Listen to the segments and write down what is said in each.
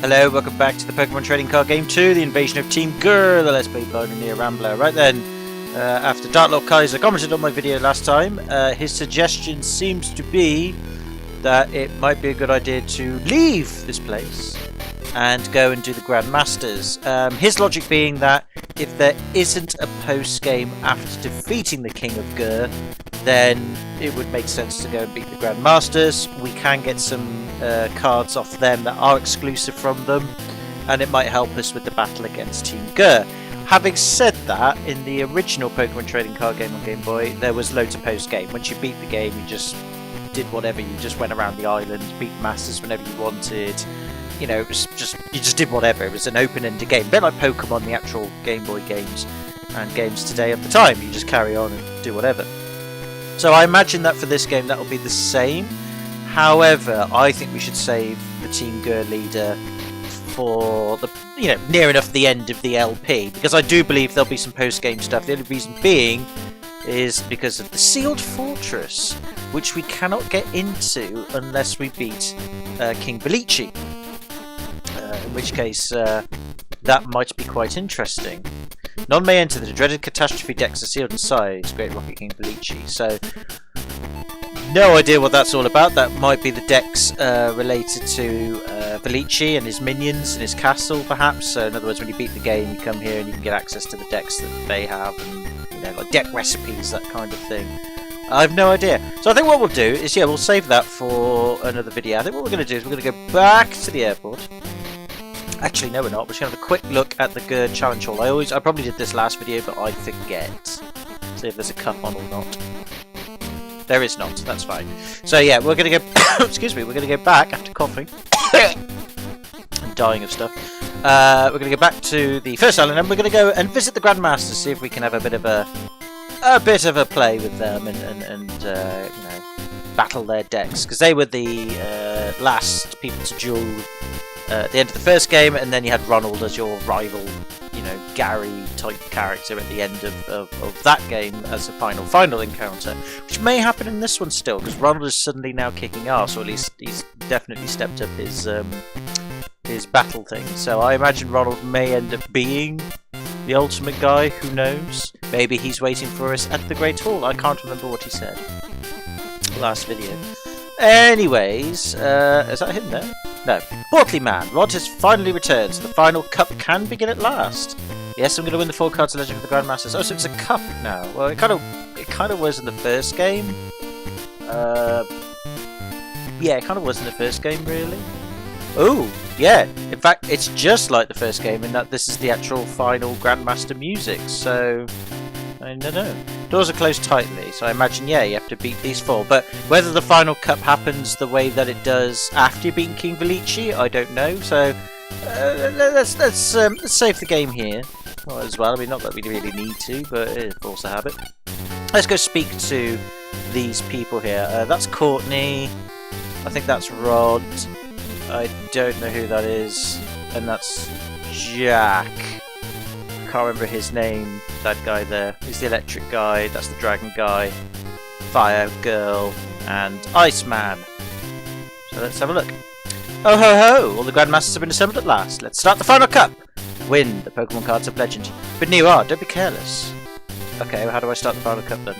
Hello, welcome back to the Pokemon Trading Card Game 2, the invasion of Team Grr, the Let's Play Moaning near Rambler. Right then, after Dartlord Kaiser commented on my video last time, his suggestion seems to be that it might be a good idea to leave this place and go and do the Grandmasters. His logic being that if there isn't a post-game after defeating the King of Grr, then it would make sense to go and beat the Grandmasters. We can get some cards off them that are exclusive from them, and it might help us with the battle against Team Grr. Having said that, in the original Pokemon Trading Card Game on Game Boy, there was loads of post-game. Once you beat the game, you just did whatever. You just went around the island, beat Masters whenever you wanted. You know, you just did whatever. It was an open-ended game, a bit like Pokemon, the actual Game Boy games and games today at the time. You just carry on and do whatever. So I imagine that for this game that will be the same. However, I think we should save the Team Grr leader for the, near enough the end of the LP, because I do believe there'll be some post-game stuff. The only reason being is because of the Sealed Fortress, which we cannot get into unless we beat King Valichi. In which case, that might be quite interesting. None may enter the dreaded catastrophe decks are sealed inside Great Rocket King Valichi. So, no idea what that's all about. That might be the decks related to Valichi and his minions and his castle, perhaps. So, in other words, when you beat the game, you come here and you can get access to the decks that they have, and like deck recipes, that kind of thing. I have no idea. So I think what we'll do is, we'll save that for another video. I think what we're going to do is we're going to go back to the airport. Actually, no, we're not. We're just going to have a quick look at the Grr Challenge Hall. I probably did this last video, but I forget. See if there's a cup on or not. There is not. That's fine. So yeah, we're going to go. Excuse me. We're going to go back after coughing and dying of stuff. We're going to go back to the first island, and we're going to go and visit the Grandmasters, see if we can have a bit of a play with them and battle their decks, because they were the last people to duel at the end of the first game, and then you had Ronald as your rival, Gary type character at the end of that game as a final encounter, which may happen in this one still, because Ronald is suddenly now kicking ass, or at least he's definitely stepped up his battle thing. So I imagine Ronald may end up being the ultimate guy. Who knows? Maybe he's waiting for us at the Great Hall. I can't remember what he said last video. Anyways, is that him there? No. Portly Man, Rod has finally returned, so the final cup can begin at last. Yes, I'm going to win the 4 cards of Legend for the Grandmasters. Oh, so it's a cup now. Well, it kind of was in the first game. Yeah, it kind of was in the first game, really. Oh, yeah. In fact, it's just like the first game in that this is the actual final Grandmaster music. So, I don't know. Doors are closed tightly, so I imagine, you have to beat these 4. But whether the final cup happens the way that it does after beating King Valichi, I don't know. So, let's save the game here as well. I mean, not that we really need to, but it's force a habit. Let's go speak to these people here. That's Courtney. I think that's Rod. I don't know who that is. And that's Jack. Can't remember his name. That guy there. He's the electric guy. That's the dragon guy. Fire girl. And Iceman. So let's have a look. Oh ho ho! All the Grandmasters have been assembled at last. Let's start the final cup! Win the Pokemon cards of legend. But Newar, don't be careless. Okay, well, how do I start the final cup then?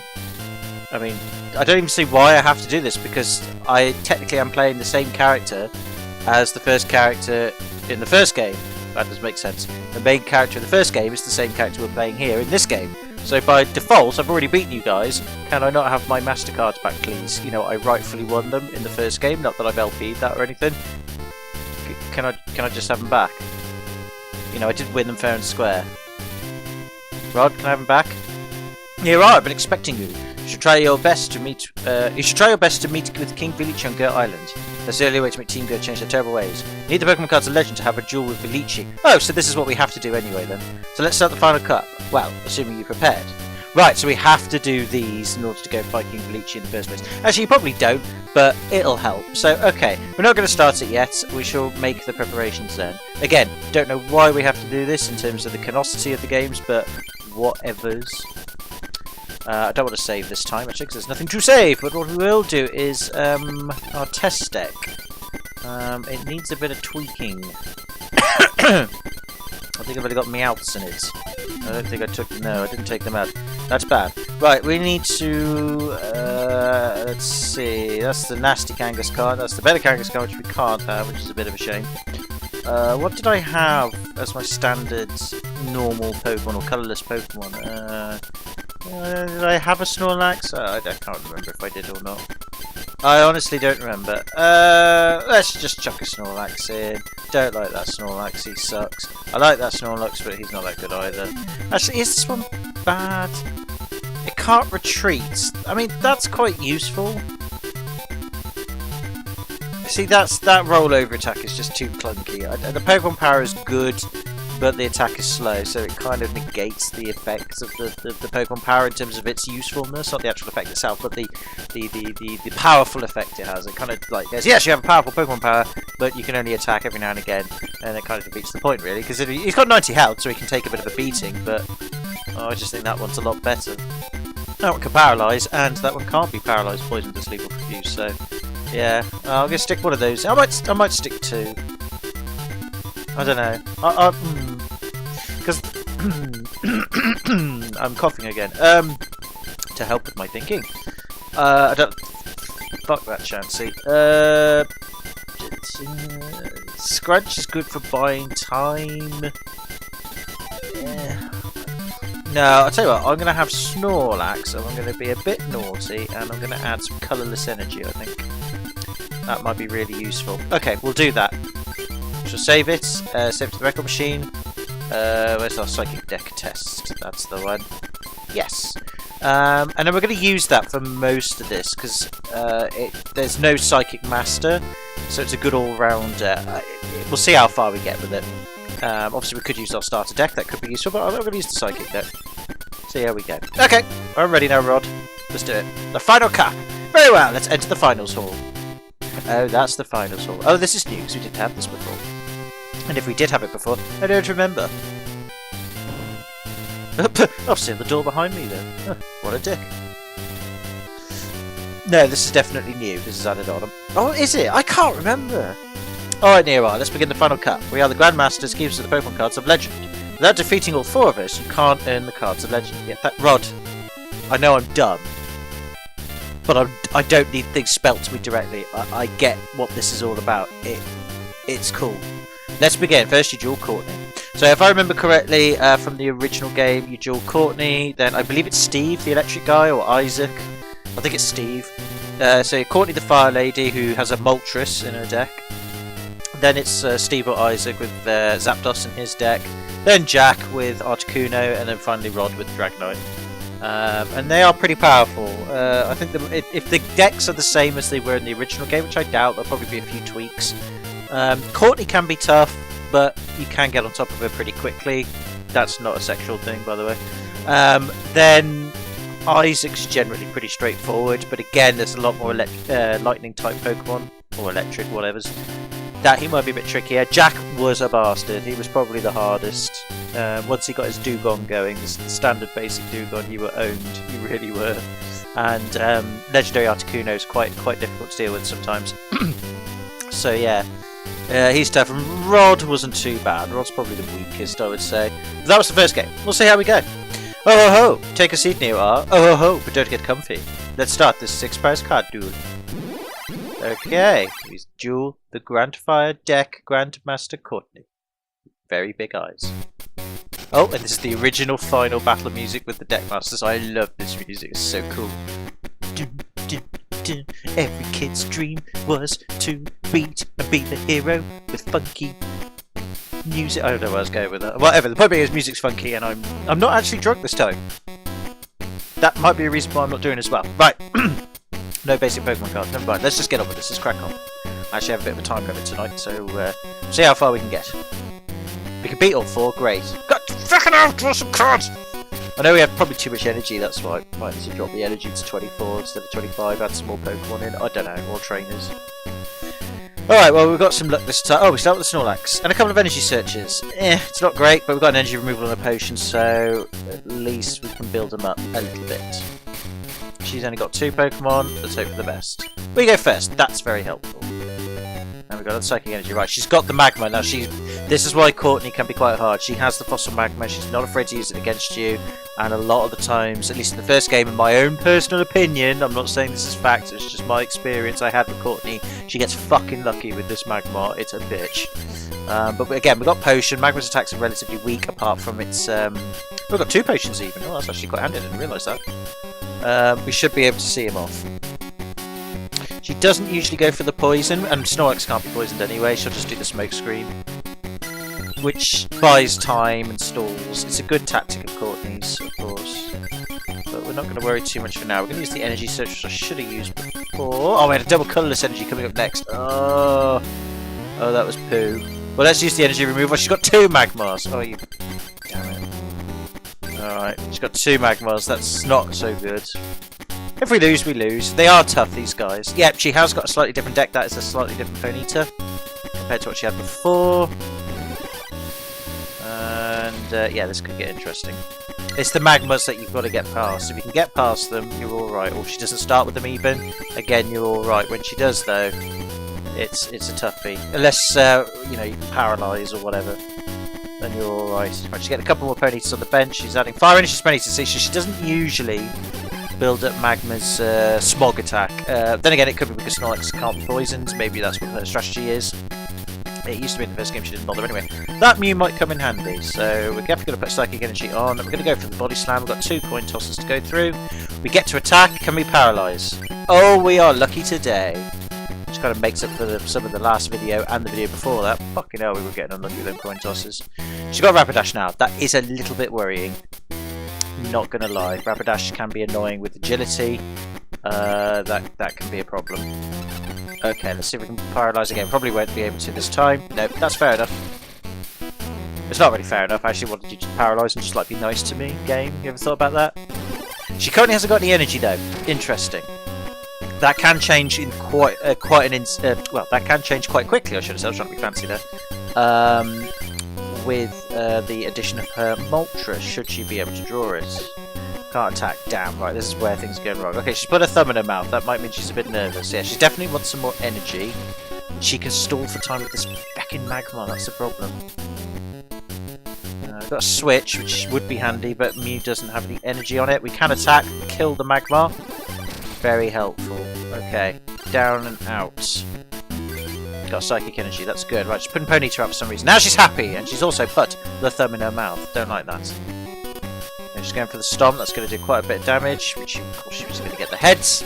I mean, I don't even see why I have to do this, because I technically am playing the same character as the first character in the first game. That does make sense. The main character in the first game is the same character we're playing here in this game. So by default, I've already beaten you guys. Can I not have my Master cards back, please? I rightfully won them in the first game. Not that I've LP'd that or anything. Can I just have them back? I did win them fair and square. Rod, can I have them back? Here I've been expecting you. You should try your best to meet. With King Valichi on Grr Island. That's the only way to make Team Grr change their terrible ways. You need the Pokemon cards of legend to have a duel with Valichi. Oh, so this is what we have to do anyway then. So let's start the final cup. Well, assuming you're prepared. Right, so we have to do these in order to go fight King Valichi in the first place. Actually, you probably don't, but it'll help. So, okay, we're not going to start it yet. We shall make the preparations then. Again, don't know why we have to do this in terms of the canosity of the games, but whatevers. I don't want to save this time, actually, because there's nothing to save. But what we will do is our test deck. It needs a bit of tweaking. I think I've only got Meowths in it. I don't think I took... No, I didn't take them out. That's bad. Right, we need to... let's see. That's the nasty Kangaskhan card. That's the better Kangaskhan card, which we can't have, which is a bit of a shame. What did I have as my standard normal Pokemon or colourless Pokemon? Did I have a Snorlax? I can't remember if I did or not. I honestly don't remember. Let's just chuck a Snorlax in. Don't like that Snorlax, he sucks. I like that Snorlax, but he's not that good either. Actually, is this one bad? It can't retreat. I mean, that's quite useful. See, that rollover attack is just too clunky. The Pokemon power is good, but the attack is slow, so it kind of negates the effects of the Pokemon power in terms of its usefulness, not the actual effect itself, but the powerful effect it has. It kind of like goes, yes, you have a powerful Pokemon power, but you can only attack every now and again, and it kind of defeats the point, really, because he's got 90 health, so he can take a bit of a beating, but I just think that one's a lot better. That one can paralyse, and that one can't be paralysed, poisoned, asleep, or confused, so... Yeah, I'm gonna stick one of those. I might stick two. I don't know. Because I'm coughing again. To help with my thinking. I don't. Fuck that Chansey. Scrunch is good for buying time. Yeah. No, I'll tell you what. I'm gonna have Snorlax, and I'm gonna be a bit naughty, and I'm gonna add some colourless energy. I think. That might be really useful. Okay, we'll do that. So save it. Save it to the record machine. Where's our psychic deck test? That's the one. Yes. And then we're going to use that for most of this because there's no psychic master, so it's a good all-round. We'll see how far we get with it. Obviously, we could use our starter deck. That could be useful, but I'm not going to use the psychic deck. See how we go. Okay, I'm ready now, Rod. Let's do it. The final cap. Very well. Let's enter the finals hall. Oh, that's the finals hall. Oh, this is new because we didn't have this before. And if we did have it before, I don't remember. I've seen the door behind me then. What a dick. No, this is definitely new. This is added on. Oh, is it? I can't remember. Alright, Nero, let's begin the final cup. We are the Grandmasters, keepers of the Pokemon cards of Legend. Without defeating all four of us, you can't earn the cards of Legend. Yeah, Rod, I know I'm dumb. But I don't need things spelt to me directly. I get what this is all about. It's cool. Let's begin. First, you duel Courtney. So, if I remember correctly from the original game, you duel Courtney. Then I believe it's Steve, the electric guy, or Isaac. I think it's Steve. So Courtney, the fire lady, who has a Moltres in her deck. Then it's Steve or Isaac with Zapdos in his deck. Then Jack with Articuno, and then finally Rod with Dragonite. And they are pretty powerful. I think if the decks are the same as they were in the original game, which I doubt, there'll probably be a few tweaks. Courtney can be tough, but you can get on top of her pretty quickly. That's not a sexual thing, by the way. Then Isaac's generally pretty straightforward, but again, there's a lot more lightning type Pokemon, or electric, whatever's. That he might be a bit trickier. Jack was a bastard. He was probably the hardest. Once he got his Dugong going, the standard basic Dugong, you were owned. You really were. And Legendary Articuno is quite difficult to deal with sometimes. So yeah, he's tough. And Rod wasn't too bad. Rod's probably the weakest, I would say. But that was the first game. We'll see how we go. Oh ho ho! Take a seat, Neo. Oh ho ho! But don't get comfy. Let's start this 6-prize card duel. Okay, we duel the Grandfire deck Grandmaster Courtney. Very big eyes. Oh, and this is the original final battle music with the Deckmasters. I love this music, it's so cool. Dun, dun, dun. Every kid's dream was to beat and be the hero with funky music. I don't know where I was going with that. Whatever, the point being is music's funky and I'm not actually drunk this time. That might be a reason why I'm not doing as well. Right. No basic Pokemon cards, never mind. Let's just get on with this, let's crack on. I actually have a bit of a time limit tonight, so see how far we can get. We can beat all four, great. Got fucking out, draw some cards! I know we have probably too much energy, that's why I might need to drop the energy to 24 instead of 25, add some more Pokemon in, I don't know, more trainers. Alright, well we've got some luck this time. Oh, we start with the Snorlax. And a couple of energy searches. It's not great, but we've got an energy removal and a potion, so at least we can build them up a little bit. She's only got 2 Pokemon, let's hope for the best. We go first, that's very helpful. And we've got the Psychic Energy, right, she's got the Magma, now she's This is why Courtney can be quite hard. She has the fossil magma, she's not afraid to use it against you, and a lot of the times, at least in the first game, in my own personal opinion, I'm not saying this is fact, it's just my experience I had with Courtney, she gets fucking lucky with this magma. It's a bitch. But again, we've got potion. Magma's attacks are relatively weak apart from its... we've got 2 potions even. Oh, that's actually quite handy, I didn't realise that. We should be able to see him off. She doesn't usually go for the poison, and Snorlax can't be poisoned anyway, she'll just do the smoke screen, which buys time and stalls. It's a good tactic of Courtney's, of course. But we're not going to worry too much for now. We're going to use the energy search, which I should have used before. Oh, we had a double colourless energy coming up next. Oh, that was poo. Well, let's use the energy removal. She's got 2 magmas. Oh, you... Damn it. Alright, she's got 2 magmas. That's not so good. If we lose, we lose. They are tough, these guys. Yep, she has got a slightly different deck. That is a slightly different Ponyta compared to what she had before. And yeah, this could get interesting. It's the magmas that you've got to get past. If you can get past them, you're alright. Or if she doesn't start with them even, again, you're alright. When she does, though, it's a toughie. Unless, you know, you can paralyse or whatever, then you're alright. Right, she's getting a couple more Ponytas on the bench. She's adding Fire Energy Ponyta. So she doesn't usually build up Magma's Smog attack. Then again, it could be because Snorlax can't be poisoned. Maybe that's what her strategy is. It used to be in the first game, she didn't bother anyway. That Mew might come in handy, so we're definitely going to put Psychic Energy on. We're going to go for the Body Slam. We've got 2 coin tosses to go through. We get to attack. Can we paralyse? Oh, we are lucky today. Which kind of makes up for some of the last video and the video before that. Fucking hell, we were getting unlucky with them coin tosses. She's got Rapidash now. That is a little bit worrying. Not going to lie. Rapidash can be annoying with agility. That can be a problem. Okay, let's see if we can paralyse again. Probably won't be able to this time. Nope, that's fair enough. It's not really fair enough. I actually wanted you to paralyse and just like be nice to me. Game, you ever thought about that? She currently hasn't got any energy though. Interesting. That can change in well, that can change quite quickly. I should have said. I was trying to be fancy there. With the addition of her Moltres, should she be able to draw it? Can't attack. Damn, right, this is where things are going wrong. Okay, she's put her thumb in her mouth. That might mean she's a bit nervous. Yeah, she definitely wants some more energy. She can stall for time with this fucking magma, that's the problem. We've got a switch, which would be handy, but Mew doesn't have any energy on it. We can attack, kill the magma. Very helpful. Okay, down and out. Got Psychic Energy, that's good. Right, she's putting Ponyta up for some reason. Now she's happy, and she's also put the thumb in her mouth. Don't like that. She's going for the Stomp, that's going to do quite a bit of damage, which of course she was going to get the heads.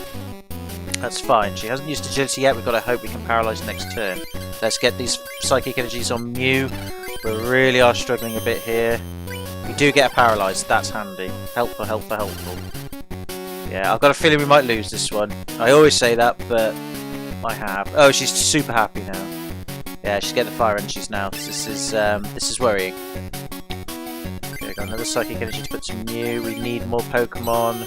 That's fine. She hasn't used agility yet, we've got to hope we can paralyse next turn. Let's get these Psychic Energies on Mew. We really are struggling a bit here. We do get a paralyse, that's handy. Helpful, helpful, helpful. Yeah, I've got a feeling we might lose this one. I always say that, but I have. Oh, she's super happy now. Yeah, she's getting the Fire Energies now. This is worrying. Got another Psychic Energy to put some Mew. We need more Pokemon.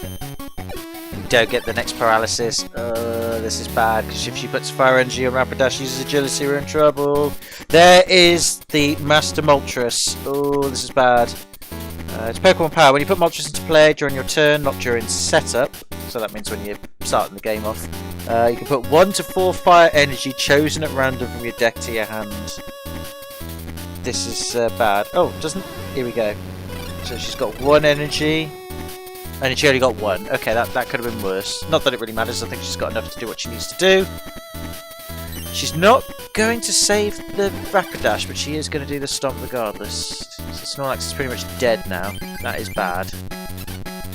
We don't get the next paralysis. This is bad because if she puts Fire Energy on Rapidash, uses agility, we're in trouble. There is the Master Moltres. Oh, this is bad. It's Pokemon Power. When you put Moltres into play during your turn, not during setup, so that means when you're starting the game off, you can put 1 to 4 Fire Energy chosen at random from your deck to your hand. This is bad. Oh, doesn't. Here we go. So she's got 1 energy, and she only got 1. Okay, that could have been worse. Not that it really matters, I think she's got enough to do what she needs to do. She's not going to save the Rapidash, but she is going to do the Stomp regardless. So Snorlax is pretty much dead now. That is bad.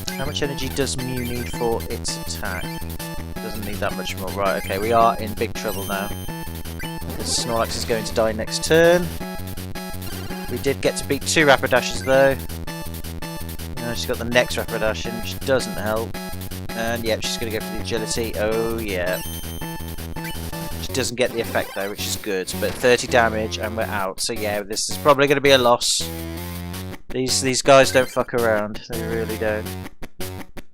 How much energy does Mew need for its attack? Doesn't need that much more. Right, okay, we are in big trouble now. Because Snorlax is going to die next turn. We did get to beat 2 Rapidashes though. She's got the next Rapidash in, which doesn't help. And yep, she's going to go for the agility. Oh yeah. She doesn't get the effect though, which is good. But 30 damage and we're out. So yeah, this is probably going to be a loss. These guys don't fuck around. They really don't.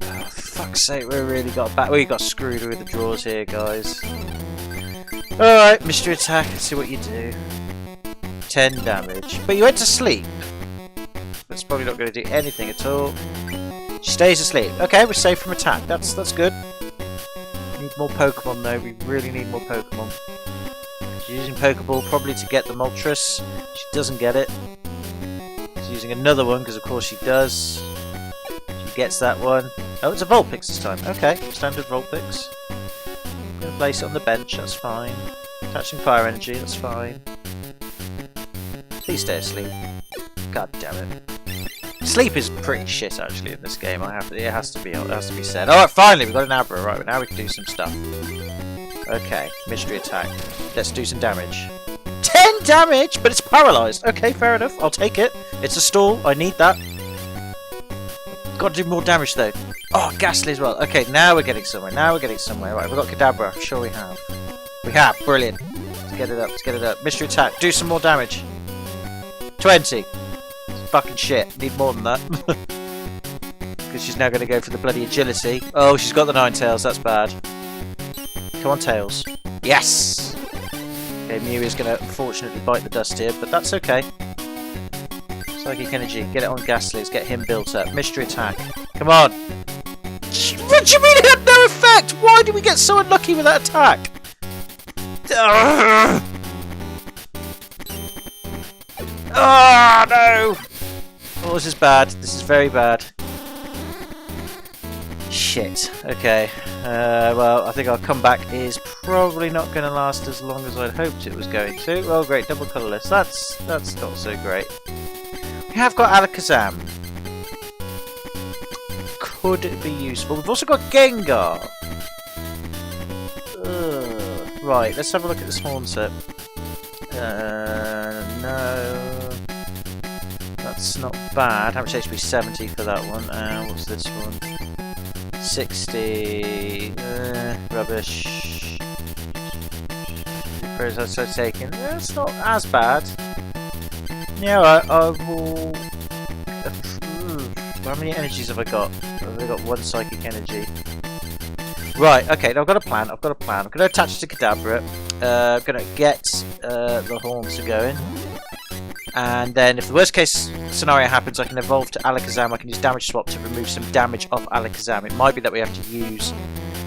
Oh, for fuck's sake, we really got back. We got screwed with the draws here, guys. Alright, mystery attack. Let's see what you do. 10 damage. But you went to sleep. That's probably not going to do anything at all. She stays asleep. Okay, we're safe from attack. That's good. We need more Pokemon though. We really need more Pokemon. She's using Pokeball probably to get the Moltres. She doesn't get it. She's using another one because of course she does. She gets that one. Oh, it's a Vulpix this time. Okay, standard Vulpix. I'm going to place it on the bench, that's fine. Attaching Fire Energy, that's fine. Please stay asleep. God damn it. Sleep is pretty shit actually in this game. It has to be said. Alright, finally we've got an Abra. Right, now we can do some stuff. Okay, mystery attack. Let's do some damage. 10 damage, but it's paralysed. Okay, fair enough. I'll take it. It's a stall. I need that. Got to do more damage though. Oh, Ghastly as well. Okay, now we're getting somewhere. Right, we've got Kadabra. I'm sure we have. We have. Brilliant. Let's get it up. Mystery attack. Do some more damage. 20. Fucking shit. Need more than that. Because she's now going to go for the bloody agility. Oh, she's got the Ninetales. That's bad. Come on, Tails. Yes! Okay, Mew is going to unfortunately bite the dust here, but that's okay. Psychic Energy. Get it on Ghastly. Let's get him built up. Mystery attack. Come on. What do you mean it had no effect? Why did we get so unlucky with that attack? Oh, no! Oh, this is bad. This is very bad. Shit. Okay. Well, I think our comeback is probably not going to last as long as I'd hoped it was going to. Oh, great. Double colourless. That's not so great. We have got Alakazam. Could be useful. We've also got Gengar. Right. Let's have a look at this Hornsep. No. That's not bad. How much HP? 70 for that one. What's this one? 60. Rubbish. That's taken. It's not as bad. Yeah, I will. How many energies have I got? I've only got one Psychic Energy. Right, okay, now I've got a plan. I'm going to attach it to Kadabra. I'm going to get the horns going. And then if the worst case scenario happens, I can evolve to Alakazam. I can use Damage Swap to remove some damage off Alakazam. It might be that we have to use...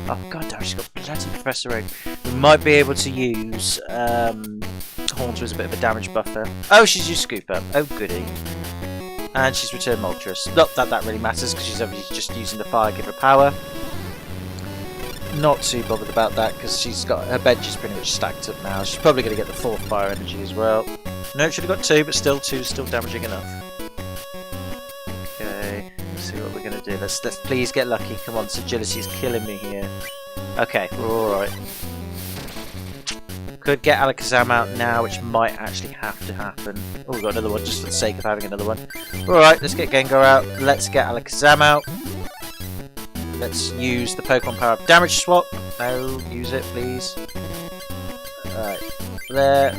Oh, god damn, she's got bloody Professor Oak. We might be able to use Horns as a bit of a damage buffer. Oh, she's used Scoop Up. Oh, goody. And she's returned Moltres. Not that that really matters, because she's obviously just using the Fire, give her power. Not too bothered about that, because she's got her bench is pretty much stacked up now. She's probably going to get the 4th Fire Energy as well. No, should have got 2, but still 2 is still damaging enough. Okay, let's see what we're going to do. Let's please get lucky. Come on, this agility is killing me here. Okay, we're alright. Could get Alakazam out now, which might actually have to happen. Oh, we've got another one, just for the sake of having another one. Alright, let's get Gengar out. Let's get Alakazam out. Let's use the Pokemon Power Up Damage Swap. No, use it, please. Alright. There.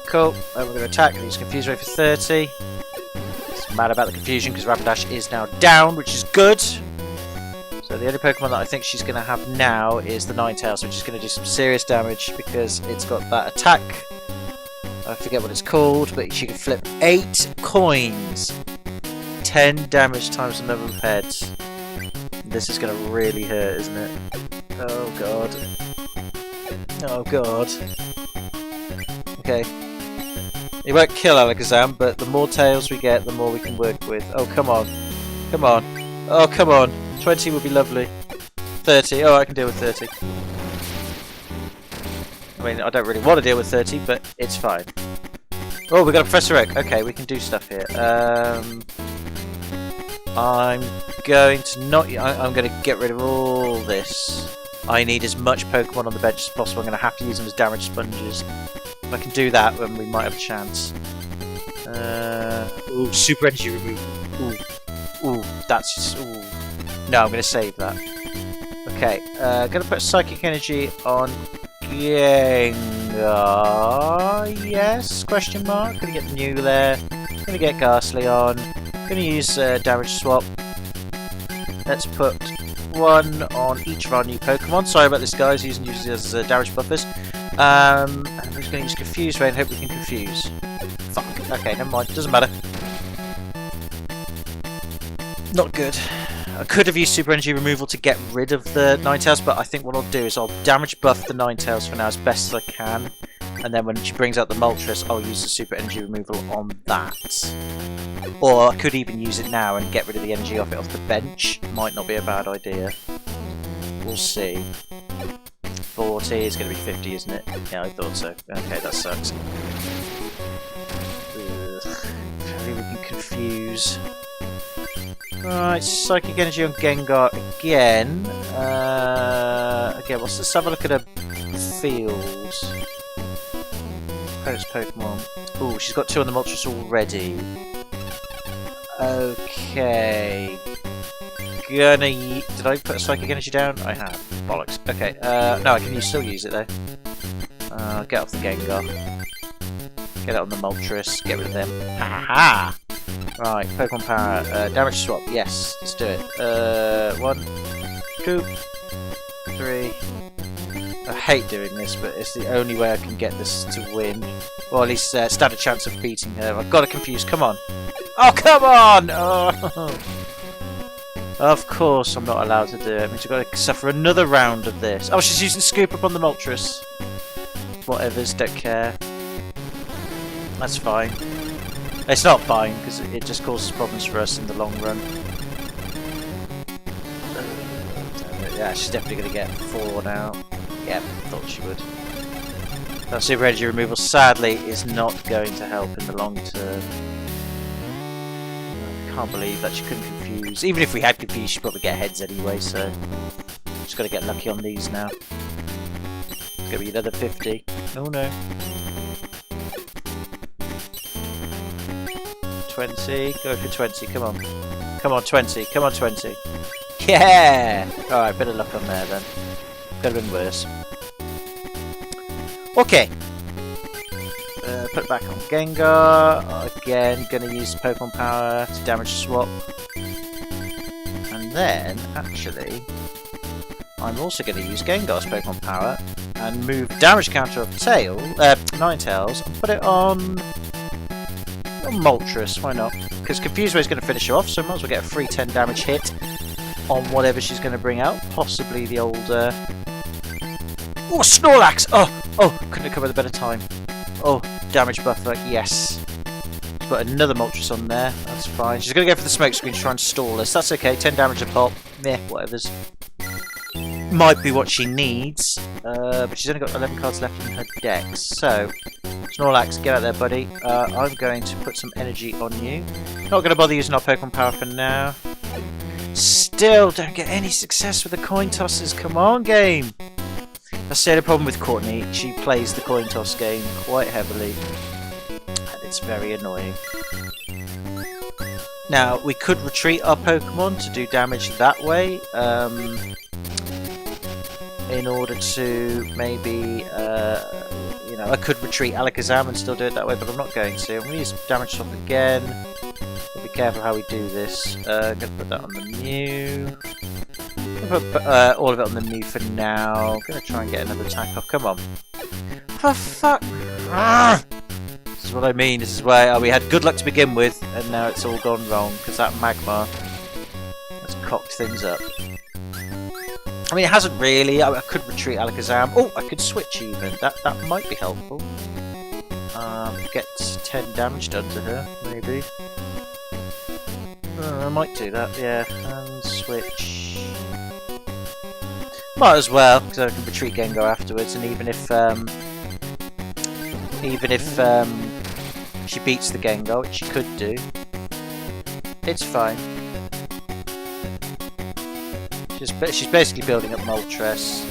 Cool. And we're going to attack and use Confuse Ray for 30. It's mad about the confusion because Rapidash is now down, which is good. So the only Pokemon that I think she's going to have now is the Ninetales, which is going to do some serious damage because it's got that attack. I forget what it's called, but she can flip 8 coins. 10 damage times the number of heads. This is going to really hurt, isn't it? Oh god. Oh god. Okay. It won't kill Alakazam, but the more tails we get, the more we can work with. Oh, come on. Come on. Oh, come on. 20 would be lovely. 30. Oh, I can deal with 30. I mean, I don't really want to deal with 30, but it's fine. Oh, we got a Professor Oak. Okay, we can do stuff here. I'm going to not... I'm going to get rid of all this. I need as much Pokemon on the bench as possible. I'm going to have to use them as damage sponges. If I can do that, then we might have a chance. Ooh, Super Energy removal. Ooh, that's just... Ooh. No, I'm going to save that. Okay, going to put Psychic Energy on Gengar. Yes? Question mark. Going to get the Mew there. Going to get Ghastly on. Going to use Damage Swap. Let's put one on each of our new Pokemon. Sorry about this, guys. Using as damage buffers. And we're just going to use Confuse Ray and hope we can confuse. Fuck. Okay, never mind. Doesn't matter. Not good. I could have used super energy removal to get rid of the Ninetales, but I think what I'll do is I'll damage buff the Ninetales for now as best as I can, and then when she brings out the Moltres, I'll use the super energy removal on that. Or I could even use it now and get rid of the energy off it off the bench. Might not be a bad idea. We'll see. 40 is going to be 50, isn't it? Yeah, I thought so. Okay, that sucks. Maybe we can confuse. Right, Psychic Energy on Gengar again. Again, let's have a look at her fields. Post Pokemon. Ooh, she's got 2 on the Moltres already. Okay. Did I put a Psychic Energy down? I have. Bollocks. Okay, no, I can still use it though. Get off the Gengar. Get it on the Moltres. Get rid of them. Ha ha ha! Right, Pokemon Power. Damage swap. Yes, let's do it. 1, 2, 3. I hate doing this, but it's the only way I can get this to win. Or at least stand a chance of beating her. I've got to confuse. Come on. Oh, come on! Oh. Of course I'm not allowed to do it. It means I've got to suffer another round of this. Oh, she's using Scoop Up on the Moltres. Whatevers, don't care. That's fine. It's not fine, because it just causes problems for us in the long run. Yeah, she's definitely going to get 4 now. Yep, thought she would. That super energy removal, sadly, is not going to help in the long term. I can't believe that she couldn't confuse. Even if we had confused, she'd probably get heads anyway, so... Just got to get lucky on these now. It's going to be another 50. Oh no. 20. Go for 20, come on. Come on, 20. Come on, 20. Yeah! Alright, bit of luck on there then. Could have been worse. Okay. Put it back on Gengar. Again, gonna use Pokemon Power to damage swap. And then, actually, I'm also gonna use Gengar's Pokemon Power and move damage counter of Ninetales and put it on Moltres. Why not? Because Confuse Ray is going to finish her off, so I might as well get a free 10 damage hit on whatever she's going to bring out. Possibly the old... Oh, Snorlax! Oh, couldn't have come at a better time. Oh, damage buffer, yes. Put another Moltres on there, that's fine. She's going to go for the smoke screen to try and stall us. That's okay, 10 damage a pop. Meh, whatever's. Might be what she needs, but she's only got 11 cards left in her deck. So, Snorlax, get out there, buddy. I'm going to put some energy on you. Not going to bother using our Pokemon Power for now. Still don't get any success with the coin tosses. Come on, game. That's the only problem with Courtney. She plays the coin toss game quite heavily, and it's very annoying. Now, we could retreat our Pokemon to do damage that way, in order to maybe, you know, I could retreat Alakazam and still do it that way, but I'm not going to. I'm going to use damage swap again. But be careful how we do this. I'm going to put that on the Mew. I'm going to put all of it on the Mew for now. I'm going to try and get another attack off. Come on. For fuck. This is what I mean. This is where we had good luck to begin with, and now it's all gone wrong because that Magmar has cocked things up. I mean, it hasn't really. I could retreat Alakazam. Oh, I could switch even. That might be helpful. Get 10 damage done to her, maybe. I might do that, yeah. And switch. Might as well, because I can retreat Gengar afterwards. And even if she beats the Gengar, which she could do, it's fine. She's basically building up Moltres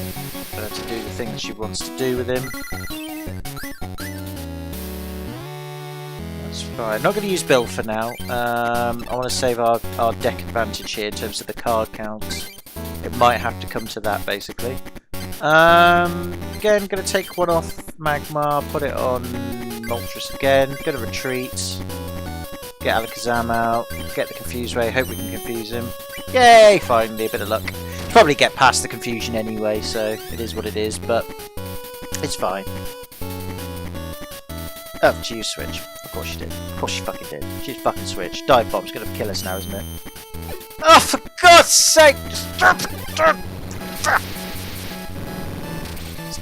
to do the thing that she wants to do with him. That's fine. Not going to use Bill for now. I want to save our deck advantage here in terms of the card count. It might have to come to that, basically. Again, going to take one off Magmar, put it on Moltres again. Going to retreat. Get Alakazam out. Get the Confuse Ray. Hope we can confuse him. Yay! Finally, a bit of luck. Probably get past the confusion anyway, so it is what it is, but it's fine. Oh, she used switch. Of course she did. Of course she fucking did. She's fucking switch. Dive bomb's gonna kill us now, isn't it? Oh, for God's sake! Stop it!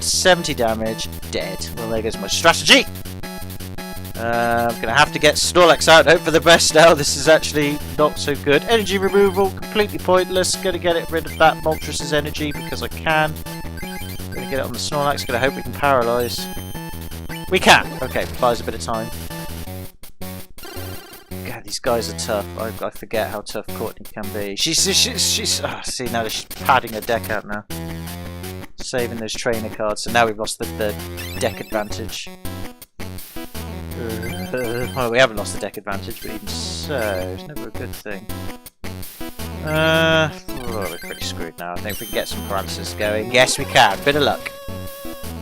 70 damage. Dead. Well, there goes my strategy. I'm gonna have to get Snorlax out and hope for the best now. This is actually not so good. Energy removal, completely pointless. Gonna get rid of that Moltres' energy because I can. Gonna get it on the Snorlax. Gonna hope we can paralyze. We can! Okay, buys a bit of time. God, these guys are tough. I forget how tough Courtney can be. She's see, now she's padding her deck out now. Saving those trainer cards. So now we've lost the deck advantage. Well, we haven't lost the deck advantage, but even so, it's never a good thing. We're pretty screwed now. I think if we can get some paralysis going. Yes, we can. Bit of luck.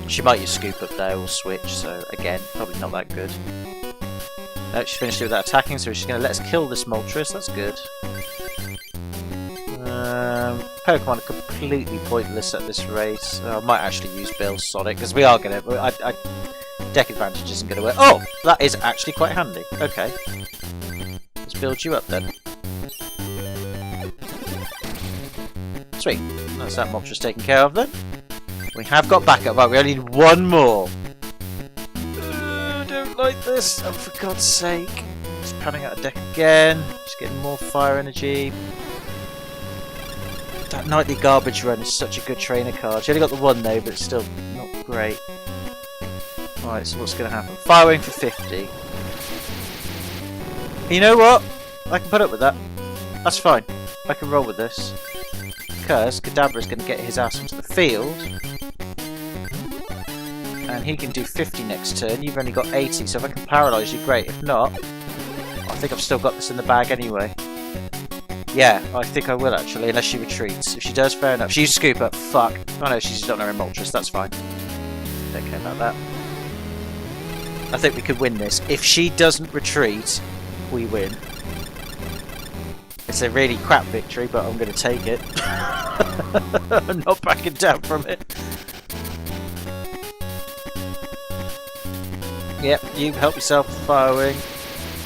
She might use Scoop up there or Switch, so again, probably not that good. No, she finished it without attacking, so she's going to let us kill this Moltres. That's good. Pokemon are completely pointless at this rate. I might actually use Bill Sonic, because we are going to... Deck advantage isn't going to work. Oh! That is actually quite handy. Okay. Let's build you up then. Sweet. That's that Moltres taken care of then. We have got backup. Right, we only need one more. I don't like this. Oh, for God's sake. Just panning out a deck again. Just getting more fire energy. That Nightly Garbage Run is such a good trainer card. She only got the one though, but it's still not great. Alright, so what's going to happen? Fire Wing for 50. You know what? I can put up with that. That's fine. I can roll with this. Because Kadabra's going to get his ass onto the field. And he can do 50 next turn. You've only got 80, so if I can paralyse you, great. If not, I think I've still got this in the bag anyway. Yeah, I think I will actually, unless she retreats. If she does, fair enough. She used Scoop Up. Fuck. Oh no, she's not her Moltres. That's fine. Don't care about that. I think we could win this. If she doesn't retreat, we win. It's a really crap victory, but I'm going to take it. I'm not backing down from it. Yep, you help yourself with Fire Wing.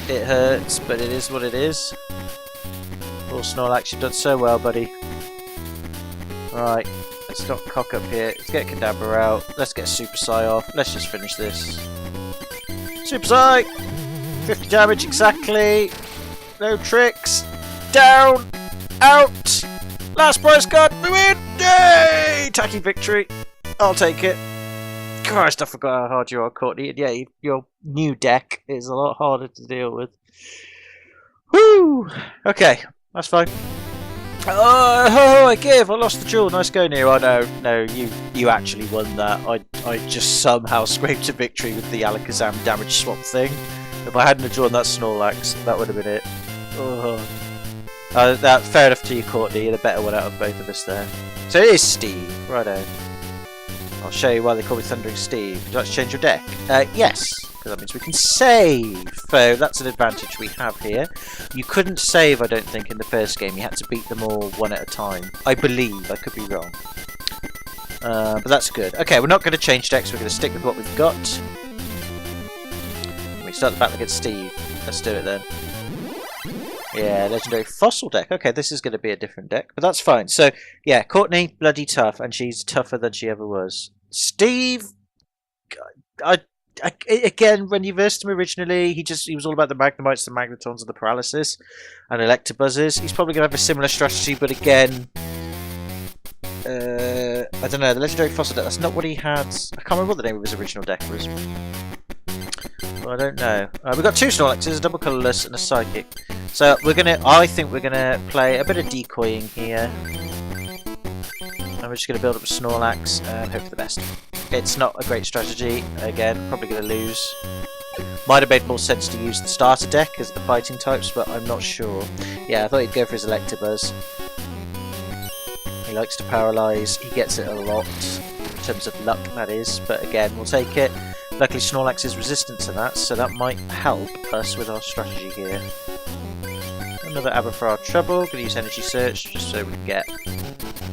It hurts, but it is what it is. Poor Snorlax, you've done so well, buddy. Right, let's not cock up here. Let's get Kadabra out. Let's get Super Psy off. Let's just finish this. Super Psy! 50 damage exactly. No tricks. Down! Out! Last prize card! We win! Yay! Tacky victory. I'll take it. Christ, I forgot how hard you are, Courtney. And yeah, your new deck is a lot harder to deal with. Woo! Okay, that's fine. Oh, I give! I lost the jewel. Nice going here. Oh no, you actually won that. I just somehow scraped a victory with the Alakazam damage swap thing. If I hadn't drawn that Snorlax, that would have been it. Oh. That fair enough to you, Courtney. You're the better one out of both of us there. So it is Steve. Righto. I'll show you why they call me Thundering Steve. Would you like to change your deck? Yes, because that means we can save. So that's an advantage we have here. You couldn't save, I don't think, in the first game. You had to beat them all one at a time. I believe. I could be wrong. But that's good. Okay, we're not going to change decks. We're going to stick with what we've got. We start the battle against Steve. Let's do it then. Yeah, Legendary Fossil deck. Okay, this is going to be a different deck, but that's fine. So, yeah, Courtney, bloody tough, and she's tougher than she ever was. Steve, again, when you versed him originally, he was all about the Magnemites, the Magnetons, and the Paralysis, and Electabuzzes. He's probably going to have a similar strategy, but again, I don't know, the Legendary Fossil deck, that's not what he had. I can't remember what the name of his original deck was. Well, I don't know. We've got two Snorlaxes, a double colourless and a Psychic. So I think we're gonna play a bit of decoying here. And we're just gonna build up a Snorlax and hope for the best. It's not a great strategy. Again, probably gonna lose. Might have made more sense to use the starter deck as the fighting types, but I'm not sure. Yeah, I thought he'd go for his Electabuzz. He likes to paralyse. He gets it a lot in terms of luck, that is. But again, we'll take it. Luckily Snorlax is resistant to that, so that might help us with our strategy here. Another Aber for our trouble. Going to use Energy Search just so we can get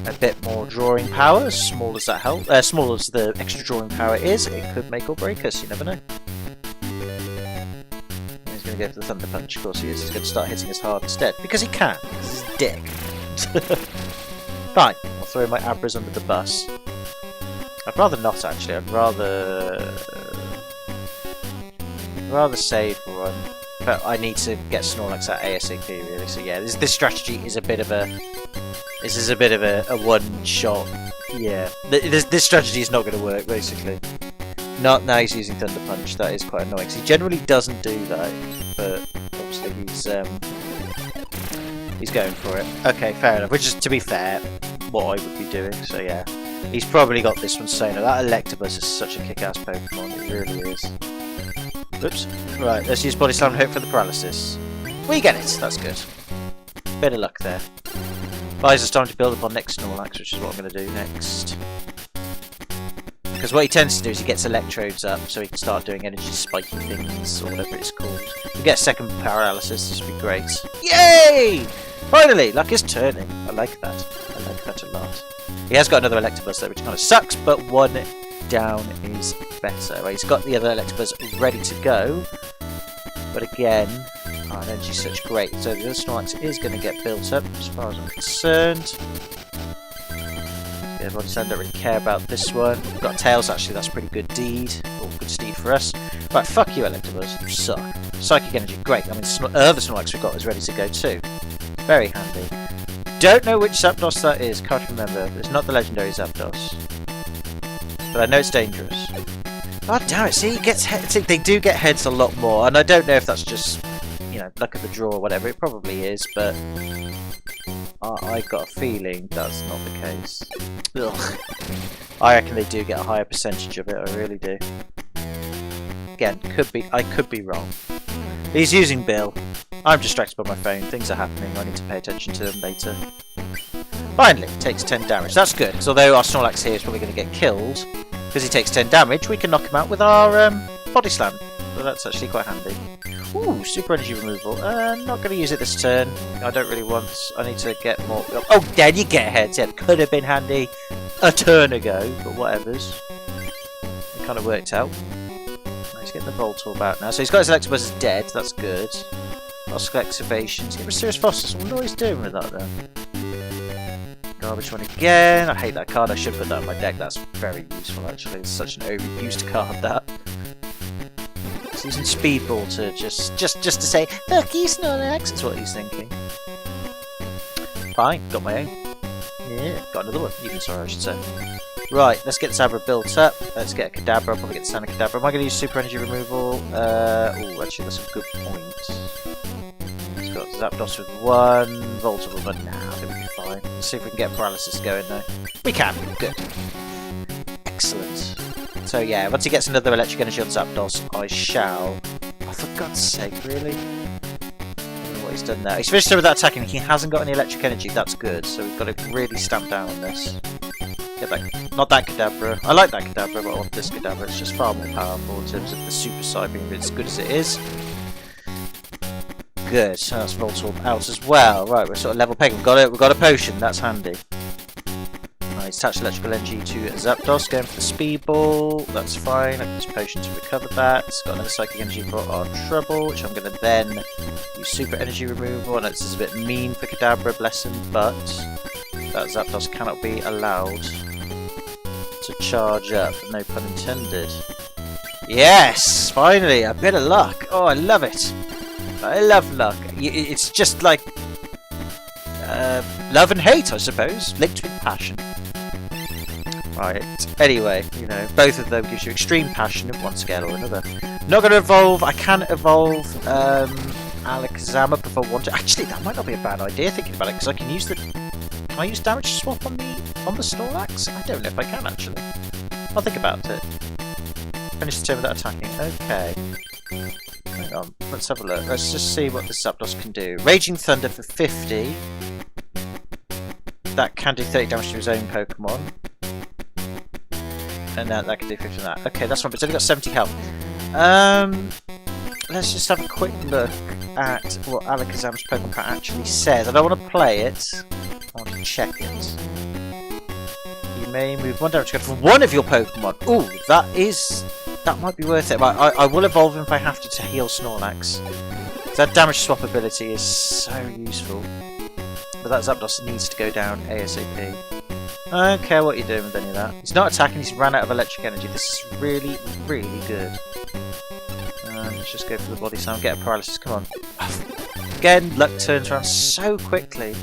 a bit more drawing power. As small as that help, small as the extra drawing power is, it could make or break us. You never know. going to go for the Thunder Punch. Of course he is. He's going to start hitting us hard instead. Because he can. Because he's a dick. Fine. I'll throw my Abras under the bus. I'd rather not, actually. I'd rather save one. But I need to get Snorlax out ASAP, really. So yeah, this strategy is a bit of a... This is a bit of a one-shot. Yeah. This strategy is not going to work, basically. Not now he's using Thunder Punch. That is quite annoying. Because he generally doesn't do that. But obviously he's going for it. Okay, fair enough. Which is, to be fair, what I would be doing. So yeah. He's probably got this one sewn. That Electabuzz is such a kick-ass Pokemon. It really is. Oops. Right, let's use Body Slam and hope for the paralysis. We get it. That's good. Bit of luck there. Buys us time to build up on next Snorlax, which is what I'm going to do next. Because what he tends to do is he gets electrodes up so he can start doing energy spiky things, or whatever it's called. If we get a second paralysis, this would be great. Yay! Finally! Luck is turning. I like that. I like that a lot. He has got another Electabuzz though, which kind of sucks, but one down is better. Right, he's got the other Electabuzz ready to go. But again, energy's such great. So the other Snorlax is going to get built up, as far as I'm concerned. Yeah, Body Slam, don't really care about this one. We've got Tails, actually, that's a pretty good deed. Or good steed for us. Right, fuck you, Electabuzz. You suck. Psychic Energy, great. I mean, the other Snorlax we've got is ready to go too. Very handy. Don't know which Zapdos that is, can't remember. It's not the legendary Zapdos. But I know it's dangerous. Oh, damn it, see, it gets heads. They do get heads a lot more, and I don't know if that's just, you know, luck of the draw or whatever. It probably is, but I got a feeling that's not the case. Ugh. I reckon they do get a higher percentage of it, I really do. Again, I could be wrong. He's using Bill. I'm distracted by my phone, things are happening, I need to pay attention to them later. Finally, takes 10 damage, that's good, because although our Snorlax here is probably going to get killed, because he takes 10 damage, we can knock him out with our Body Slam. So that's actually quite handy. Ooh, Super Energy Removal. Not going to use it this turn. I don't really want... I need to get more... Oh, then you get heads. Yeah, it could have been handy a turn ago, but whatevers. It kind of worked out. He's getting the Voltorb out now. So he's got his Electabuzz as dead. That's good. Lost Excavations. Get Mysterious Fossils. I wonder what he's doing with that, then. Garbage one again. I hate that card. I should put that on my deck. That's very useful, actually. It's such an overused card, that. He's using Speedball to just to say, fuck you, Snorlax. That's what he's thinking. Fine, got my own. Yeah, got another one. Even sorry, I should say. Right, let's get Zabra built up. Let's get a Kadabra. I'll probably get Santa Kadabra. Am I going to use Super Energy Removal? Oh, actually, that's a good point. He's got Zapdos with one, Voltorb with one. Nah, I think we'll be fine. Let's see if we can get Paralysis going now. We can. Good. Excellent. So yeah, once he gets another Electric Energy on Zapdos, I shall... Oh, for God's sake, really? I don't know what he's done there. He's finished with that attacking. He hasn't got any Electric Energy. That's good. So we've got to really stamp down on this. Get that... Not that Kadabra. I like that Kadabra, but I want this Kadabra. It's just far more powerful in terms of the Super Side being as good as it is. Good. So that's Voltorb out as well. Right, we're sort of level pegging. We've got a potion. That's handy. He's attached electrical energy to Zapdos, going for the Speedball, that's fine. I can use Potion to recover that. It's got another Psychic Energy for our Trouble, which I'm going to then use Super Energy Removal. And this is a bit mean for Kadabra, bless him, but that Zapdos cannot be allowed to charge up, no pun intended. Yes! Finally, a bit of luck! Oh, I love it! I love luck. It's just like love and hate, I suppose, linked with passion. Right, anyway, you know, both of them gives you extreme passion of one scale or another. Not going to evolve, I can evolve Alakazam if I want to. Actually, that might not be a bad idea thinking about it, because I can use the... Can I use damage swap on the Snorlax? I don't know if I can, actually. I'll think about it. Finish the turn without attacking. Okay. Hang on, let's have a look. Let's just see what the Zapdos can do. Raging Thunder for 50. That can do 30 damage to his own Pokemon. And that can do 50 on that. Okay, that's fine, but it's only got 70 health. Let's just have a quick look at what Alakazam's Pokemon Card actually says. I don't want to play it. I want to check it. You may move one damage card from one of your Pokemon. Ooh, that might be worth it. Right, I will evolve him if I have to heal Snorlax. That damage swap ability is so useful. But that Zapdos needs to go down ASAP. I don't care what you're doing with any of that. He's not attacking, he's ran out of electric energy. This is really, really good. Let's just go for the body slam, get a paralysis, come on. Again, luck turns around so quickly.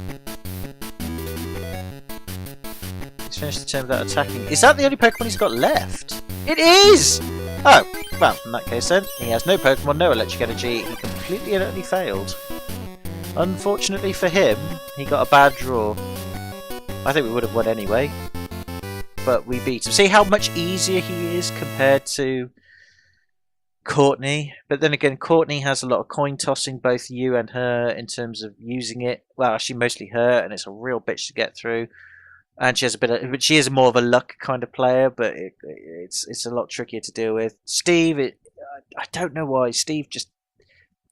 He's finished the turn without attacking. Is that the only Pokemon he's got left? It is! Oh, well, in that case then, he has no Pokemon, no electric energy, he completely and utterly failed. Unfortunately for him, he got a bad draw. I think we would have won anyway, but we beat him. See how much easier he is compared to Courtney? But then again, Courtney has a lot of coin tossing, both you and her, in terms of using it. Well, actually mostly her, and it's a real bitch to get through. And she has a bit of, but she is more of a luck kind of player, but it's a lot trickier to deal with. Steve, I don't know why. Steve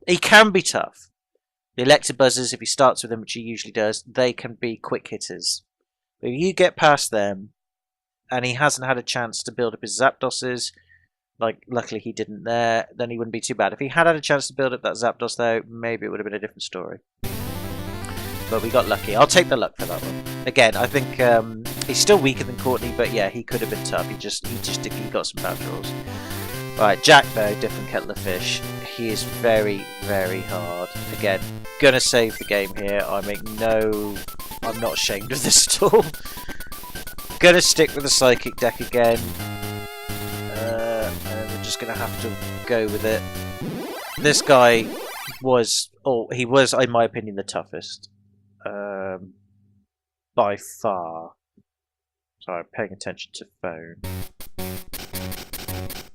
he can be tough. The Electabuzzers, if he starts with them, which he usually does, they can be quick hitters. But if you get past them, and he hasn't had a chance to build up his Zapdoses, like luckily he didn't there, then he wouldn't be too bad. If he had a chance to build up that Zapdos though, maybe it would have been a different story. But we got lucky. I'll take the luck for that one. Again, I think he's still weaker than Courtney, but yeah, he could have been tough. He got some bad draws. Right, Jack though, different kettle of fish. He is very, very hard. Again, gonna save the game here. I'm not ashamed of this at all. Gonna stick with the Psychic deck again. And we're just gonna have to go with it. This guy was, he was, in my opinion, the toughest. By far. Sorry, I'm paying attention to phone.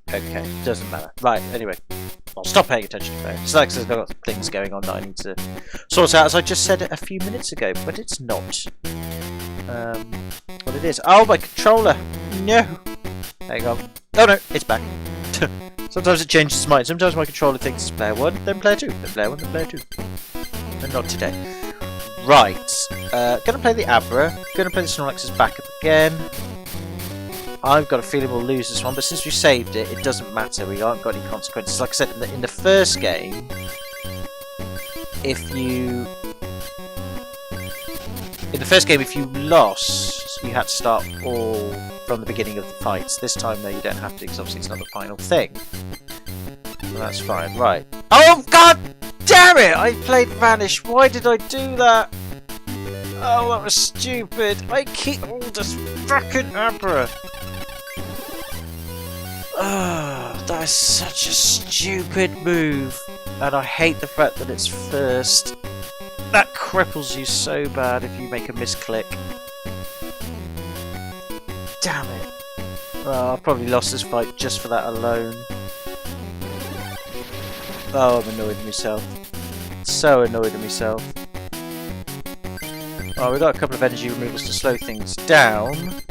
Okay, doesn't matter. Right, anyway. I'll stop paying attention to phone. It's like I've got things going on that I need to sort out, as I just said it a few minutes ago, but it's not. What it is. Oh, my controller! No! Hang on. Oh no, it's back. Sometimes it changes its mind. Sometimes my controller thinks it's player 1, then player 2, then player 1, then player 2. But not today. Right. Gonna play the Abra. Gonna play the Snorlax's backup again. I've got a feeling we'll lose this one, but since we saved it, it doesn't matter. We haven't got any consequences. Like I said, in the first game, if you lost, you had to start all from the beginning of the fights. This time, though, you don't have to, because obviously it's not the final thing. So that's fine. Right. Oh, God damn it! I played Vanish. Why did I do that? Oh, that was stupid. I keep all this fucking Abra. Oh, that is such a stupid move. And I hate the fact that it's first. That cripples you so bad if you make a misclick. Damn it. Oh, I've probably lost this fight just for that alone. Oh, I'm annoyed with myself. So annoyed with myself. Oh, we've got a couple of energy removals to slow things down.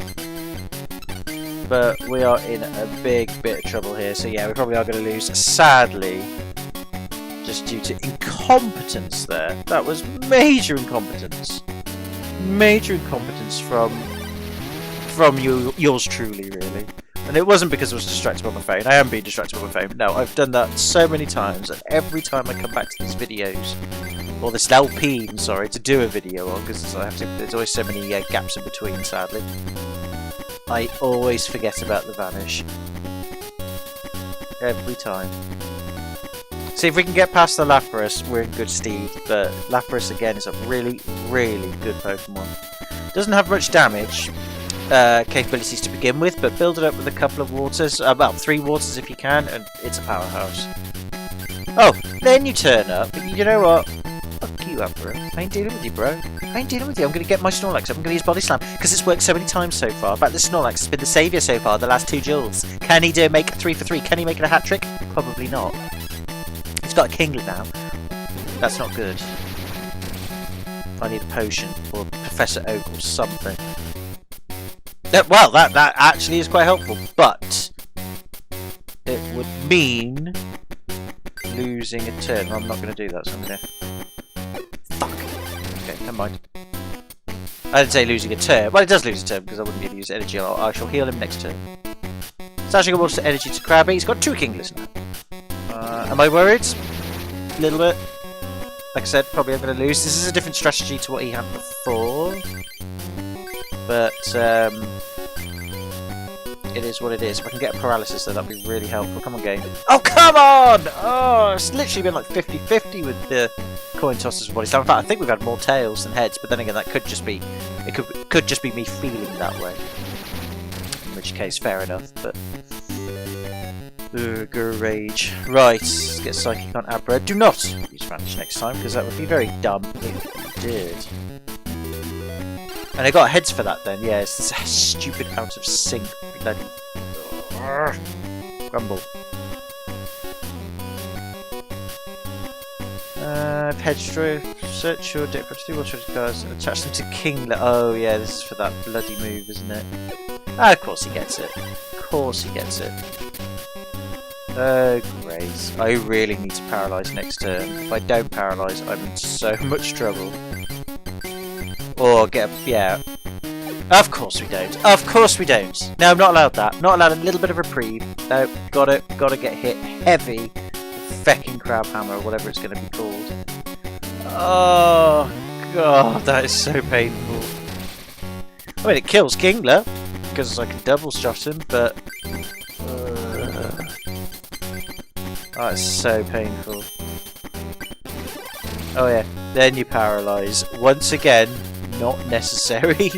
But we are in a big bit of trouble here. So yeah, we probably are going to lose, sadly. Just due to incompetence there. That was major incompetence. Major incompetence from yours truly, really. And it wasn't because I was distracted by my phone. I am being distracted by my phone. No, I've done that so many times, and every time I come back to these videos, or this LP, I'm sorry, to do a video on, because there's always so many gaps in between, sadly. I always forget about the Vanish. Every time. See, if we can get past the Lapras, we're in good stead. But Lapras, again, is a really, really good Pokemon. Doesn't have much damage capabilities to begin with, but build it up with a couple of waters, about 3 waters if you can, and it's a powerhouse. Oh, then you turn up, but you know what? Fuck you up, bro. I ain't dealing with you, bro. I ain't dealing with you. I'm going to get my Snorlax up. I'm going to use Body Slam, because it's worked so many times so far. But the Snorlax has been the saviour so far, the last 2 duels. Can he make a 3 for 3? Can he make it a hat-trick? Probably not. He's got a Kinglet now. That's not good. I need a potion, or Professor Oak, or something. Well, that actually is quite helpful, but it would mean losing a turn. I'm not going to do that, so I'm going to... Fuck! Okay, never mind. I didn't say losing a turn. Well, it does lose a turn, because I wouldn't be able to use energy. I shall heal him next turn. It's actually got more energy to Krabby. He's got 2 Kinglets now. Am I worried? A little bit. Like I said, probably I'm going to lose. This is a different strategy to what he had before. But, it is what it is. If I can get a paralysis, though, that'd be really helpful. Come on, game. Oh, come on! Oh, it's literally been like 50-50 with the coin tosses and body slam. In fact, I think we've had more tails than heads, but then again, that could just be... It could just be me feeling that way. In which case, fair enough, but... Gur rage. Right, let's get Psychic on Abra. Do not use Vanish next time, because that would be very dumb if you did. And I got heads for that then, yeah, it's this stupid out of sync bloody grumble. Hedgerow, search your deck for 2 more treasure cards and attach them to Kinglet. Oh yeah, this is for that bloody move, isn't it? Ah, of course he gets it. Of course he gets it. Oh great. I really need to paralyse next turn. If I don't paralyse, I'm in so much trouble. Or get a... yeah. Of course we don't. Of course we don't. No, I'm not allowed that. Not allowed a little bit of reprieve. No, gotta get hit heavy. Fecking crab hammer or whatever it's going to be called. Oh god, that is so painful. I mean, it kills Kingler because I can double shot him, but oh, it's so painful. Oh yeah, then you paralyse once again. Not necessary.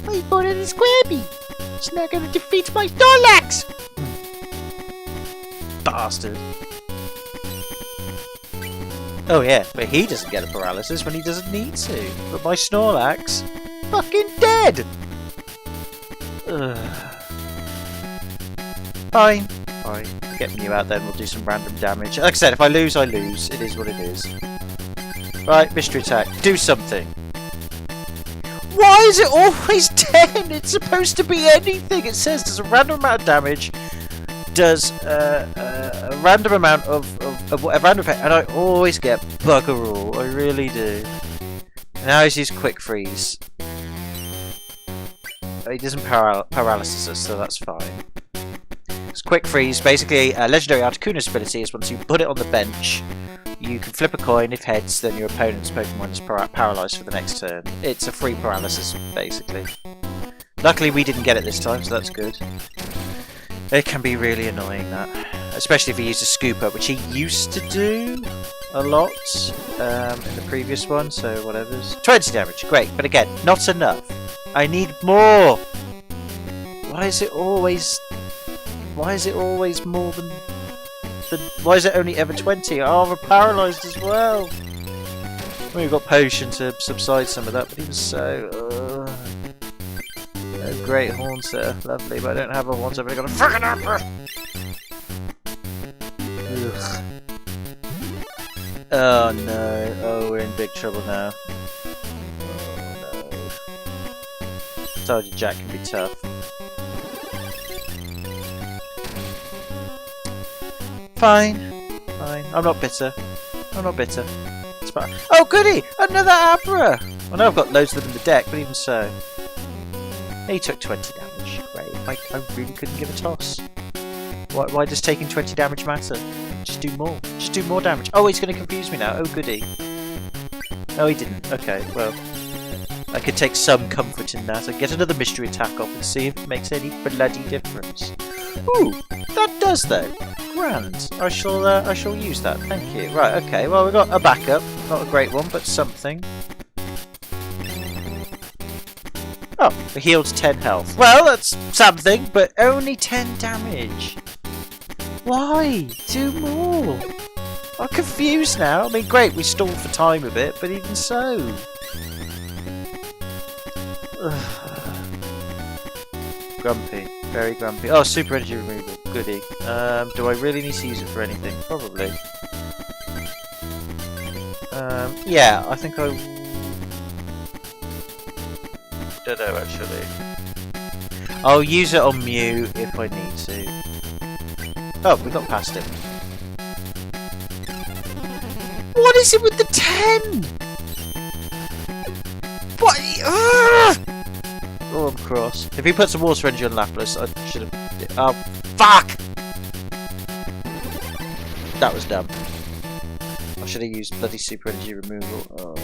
I bought it a Squabby. It's not going to defeat my Snorlax. Bastard. Oh yeah, but he doesn't get a paralysis when he doesn't need to. But my Snorlax, fucking dead. Ugh. Fine. Fine. Get Mew out then, we'll do some random damage. Like I said, if I lose, I lose. It is what it is. Right, mystery attack. Do something. Why is it always 10? It's supposed to be anything. It says there's a random amount of damage. Does a random amount of a random effect, and I always get bugger all. I really do. Now he's used quick freeze. He doesn't paralysis us, so that's fine. It's quick freeze. Basically, a legendary Articuno's ability is once you put it on the bench, you can flip a coin. If heads, then your opponent's Pokemon is paralysed for the next turn. It's a free paralysis, basically. Luckily, we didn't get it this time, so that's good. It can be really annoying, that. Especially if he used a scoop up, which he used to do a lot in the previous one, so whatever's. 20 damage, great, but again, not enough. I need more! Why is it always more than... Why is it only ever 20? Oh, we're paralysed as well! Well, we've got potion to subside some of that, but even so... Oh, great Haunter, lovely, but I don't have a Haunter, but I've got a frickin' Emperor! Oh no, oh we're in big trouble now. Oh no. Told you Jack can be tough. Fine, fine, I'm not bitter. I'm not bitter. It's fine. Oh goody! Another Abra! I know I've got loads of them in the deck, but even so. He took 20 damage. Great. I really couldn't give a toss. Why does taking 20 damage matter? Just do more. Just do more damage. Oh, he's going to confuse me now. Oh, goody. No, he didn't. Okay, well. I could take some comfort in that. I get another mystery attack off and see if it makes any bloody difference. Ooh, that does though. Grand. I shall use that. Thank you. Right, okay. Well, we've got a backup. Not a great one, but something. Oh, we healed 10 health. Well, that's something, but only 10 damage. Why? Do more. I'm confused now. I mean, great, we stalled for time a bit, but even so. Grumpy. Very grumpy. Oh, super energy removal. Goody. Do I really need to use it for anything? Probably. Yeah, I think I... don't know actually. I'll use it on Mew if I need to. Oh, we got past it. What is it with the 10? What? Oh, I'm cross. If he puts a water energy on Lapras, I should have. Oh, fuck! That was dumb. Or should I use bloody super energy removal? Oh.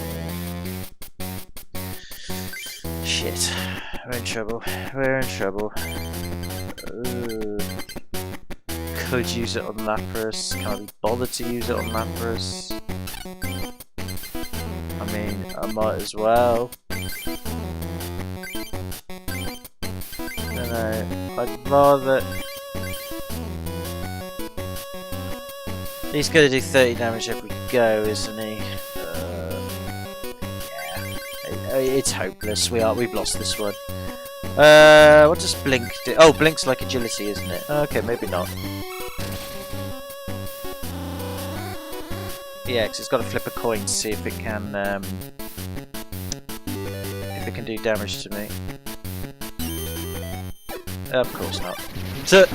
Shit. We're in trouble. We're in trouble. Could use it on Lapras. Can't be bothered to use it on Lapras. I mean, I might as well. I don't know. I'd rather. He's going to do 30 damage every go, isn't he? Yeah. It's hopeless. We've lost this one. What does Blink do? Oh, Blink's like agility, isn't it? Okay, maybe not. Yeah, because it's got to flip a coin to see if it can do damage to me. Of course not. So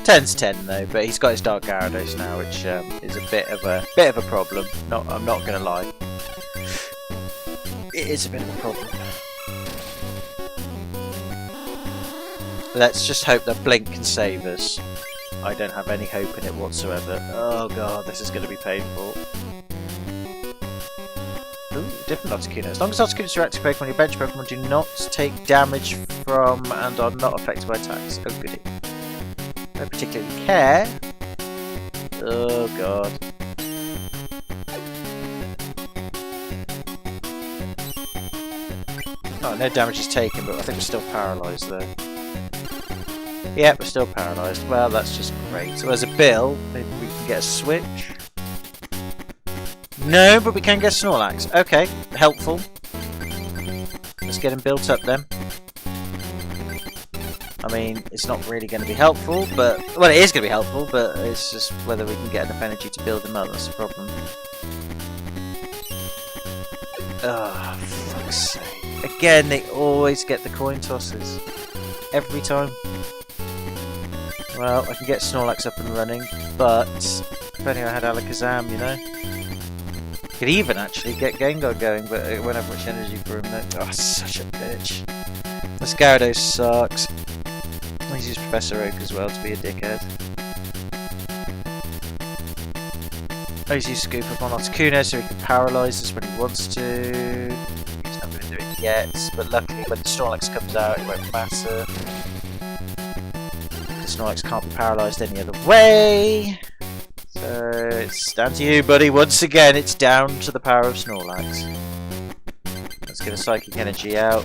10's 10 though, but he's got his Dark Gyarados now, which is a bit of a problem. I'm not gonna lie. It is a bit of a problem. Let's just hope that Blink can save us. I don't have any hope in it whatsoever. Oh god, this is going to be painful. Ooh, different Articuno. As long as Articuno is your active Pokemon, your bench Pokemon do not take damage from and are not affected by attacks. Oh goody. Don't particularly care. Oh god. Oh, no damage is taken, but I think we're still paralysed though. Yep, we're still paralysed. Well, that's just great. So as a bill, maybe we can get a switch. No, but we can get Snorlax. Okay, helpful. Let's get him built up then. I mean, it's not really going to be helpful, but... Well, it is going to be helpful, but it's just whether we can get enough energy to build him up. That's the problem. Oh, fuck's sake. Again, they always get the coin tosses. Every time. Well, I can get Snorlax up and running, but if only I had Alakazam, you know. Could even actually get Gengar going, but it won't have much energy for him though. Oh, such a bitch. This Gyarados sucks. He's used Professor Oak as well to be a dickhead. Oh, he's used Scoop up on Articuno so he can paralyse us when he wants to. He's not going to do it yet, but luckily when the Snorlax comes out it won't matter. Snorlax can't be paralysed any other way. So it's down to you, buddy. Once again, it's down to the power of Snorlax. Let's get a Psychic Energy out.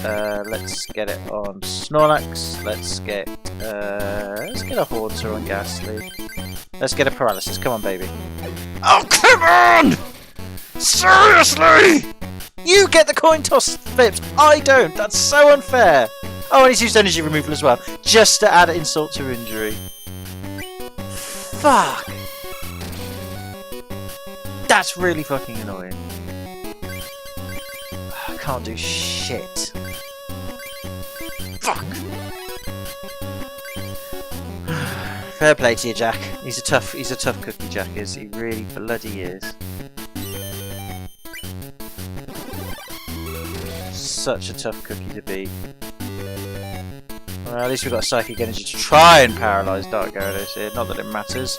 Let's get it on Snorlax. Let's get a Haunter on Ghastly. Let's get a Paralysis. Come on, baby. Oh, come on! Seriously? You get the coin toss flips. I don't. That's so unfair. Oh, and he's used energy removal as well, just to add insult to injury. Fuck! That's really fucking annoying. I can't do shit. Fuck! Fair play to you, Jack. He's a tough cookie, Jack is. He really bloody is. Such a tough cookie to beat. Well, at least we've got Psychic Energy to try and paralyse Dark Gyarados here. Not that it matters.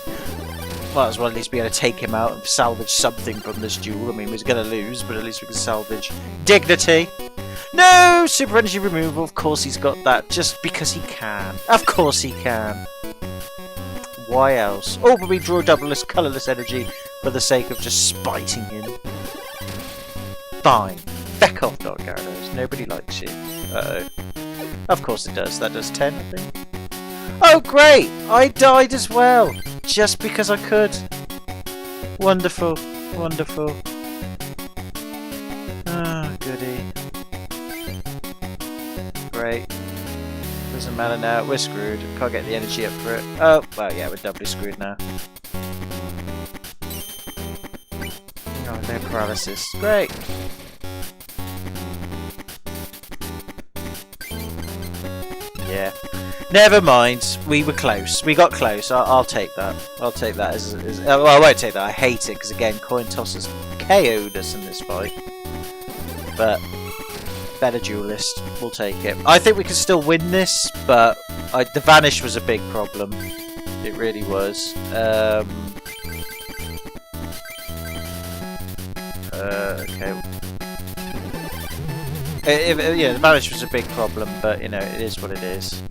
Might as well at least be able to take him out and salvage something from this duel. I mean, we're going to lose, but at least we can salvage dignity. No! Super Energy Removal. Of course he's got that. Just because he can. Of course he can. Why else? Oh, but we draw doubleless, colourless energy for the sake of just spiting him. Fine. Back off, Dark Gyarados. Nobody likes you. Uh-oh. Of course it does. That does 10, I think. Oh, great! I died as well. Just because I could. Wonderful. Wonderful. Ah, goody. Great. Doesn't matter now. We're screwed. Can't get the energy up for it. Oh, well, yeah, we're doubly screwed now. Oh, no paralysis. Great. Yeah. Never mind. We were close. We got close. I'll take that. I'll take that as well, I won't take that. I hate it because, again, coin tossers KO'd us in this fight. But better duelist. We'll take it. I think we can still win this, but the Vanish was a big problem. It really was. Yeah, the damage was a big problem, but you know, it is what it is.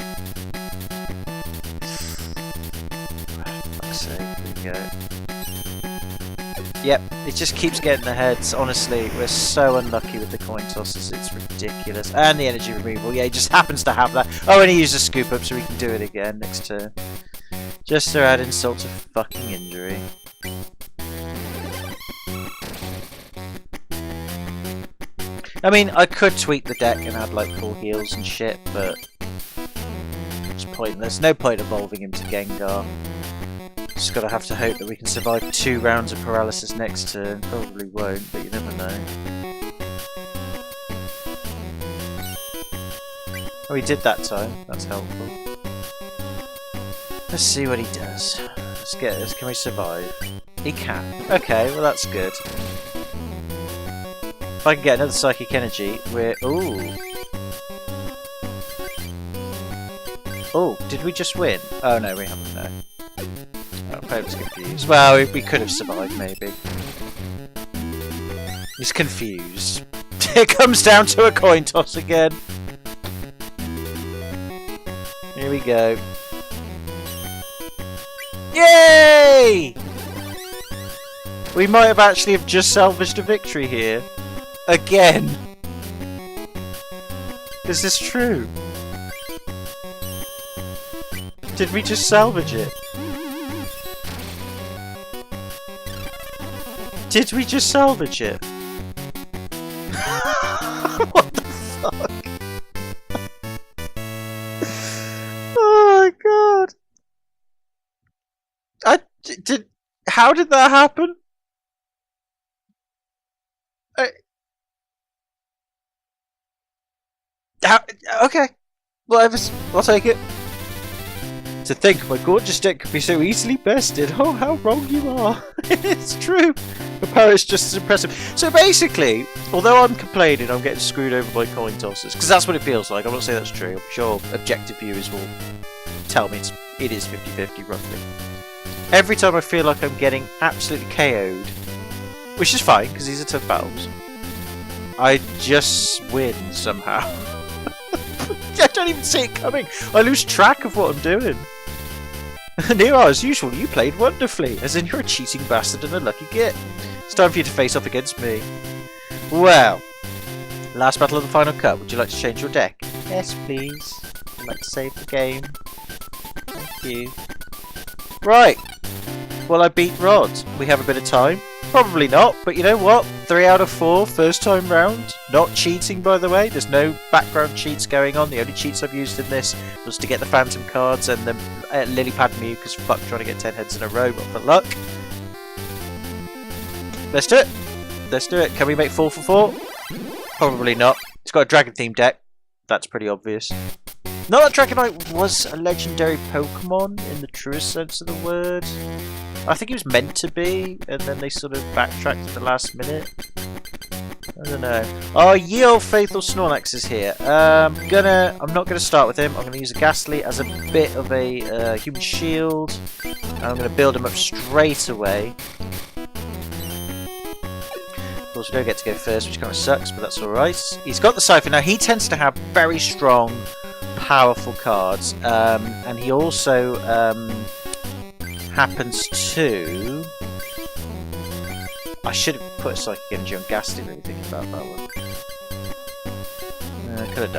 Fuck's sake, there we go. Yep, it just keeps getting the heads. Honestly, we're so unlucky with the coin tosses, it's ridiculous. And the energy removal, yeah, he just happens to have that. Oh, and he used a scoop up so we can do it again next turn. Just to add insult to fucking injury. I mean, I could tweak the deck and add like full heals and shit, but it's pointless. No point evolving him to Gengar. Just gotta have to hope that we can survive 2 rounds of paralysis next turn. Probably won't, but you never know. Oh, he did that time. That's helpful. Let's see what he does. Let's get this. Can we survive? He can. Okay, well that's good. If I can get another Psychic Energy, we're... Ooh. Oh, did we just win? Oh no, we haven't, no. Oh, I was confused. Well, we could have survived, maybe. He's confused. It comes down to a coin toss again. Here we go. Yay! We might have actually have just salvaged a victory here. Again! Is this true? Did we just salvage it? Did we just salvage it? What the fuck? Oh my god! How did that happen? Okay, whatever. I'll take it. To think my gorgeous deck could be so easily bested. Oh, how wrong you are. It's true. The power is just as impressive. So basically, although I'm complaining, I'm getting screwed over by coin tossers, because that's what it feels like. I'm not saying that's true. I'm sure objective viewers will tell me it is 50-50 roughly. Every time I feel like I'm getting absolutely KO'd, which is fine, because these are tough battles, I just win somehow. I don't even see it coming. I lose track of what I'm doing. Nero, as usual, you played wonderfully, as in you're a cheating bastard and a lucky git. It's time for you to face off against me. Well, last battle of the final cut. Would you like to change your deck? Yes, please. I'd like to save the game. Thank you. Right. Well, I beat Rod. We have a bit of time. Probably not, but you know what? 3 out of 4, first time round. Not cheating, by the way. There's no background cheats going on. The only cheats I've used in this was to get the Phantom cards and the Lily Pad Mew, because fuck trying to get 10 heads in a row, but for luck. Let's do it. Let's do it. Can we make 4 for 4? Probably not. It's got a Dragon themed deck. That's pretty obvious. Not that Dragonite was a legendary Pokemon in the truest sense of the word. I think it was meant to be, and then they sort of backtracked at the last minute. I don't know. Oh, ye old faithful Snorlax is here. I'm not gonna start with him. I'm gonna use a Ghastly as a bit of a human shield. And I'm gonna build him up straight away. Of course, we don't get to go first, which kind of sucks, but that's alright. He's got the Siphon. Now, he tends to have very strong, powerful cards, and he also happens to... I should have put a Psychic Energy on Ghastly, really thinking about that one. I could have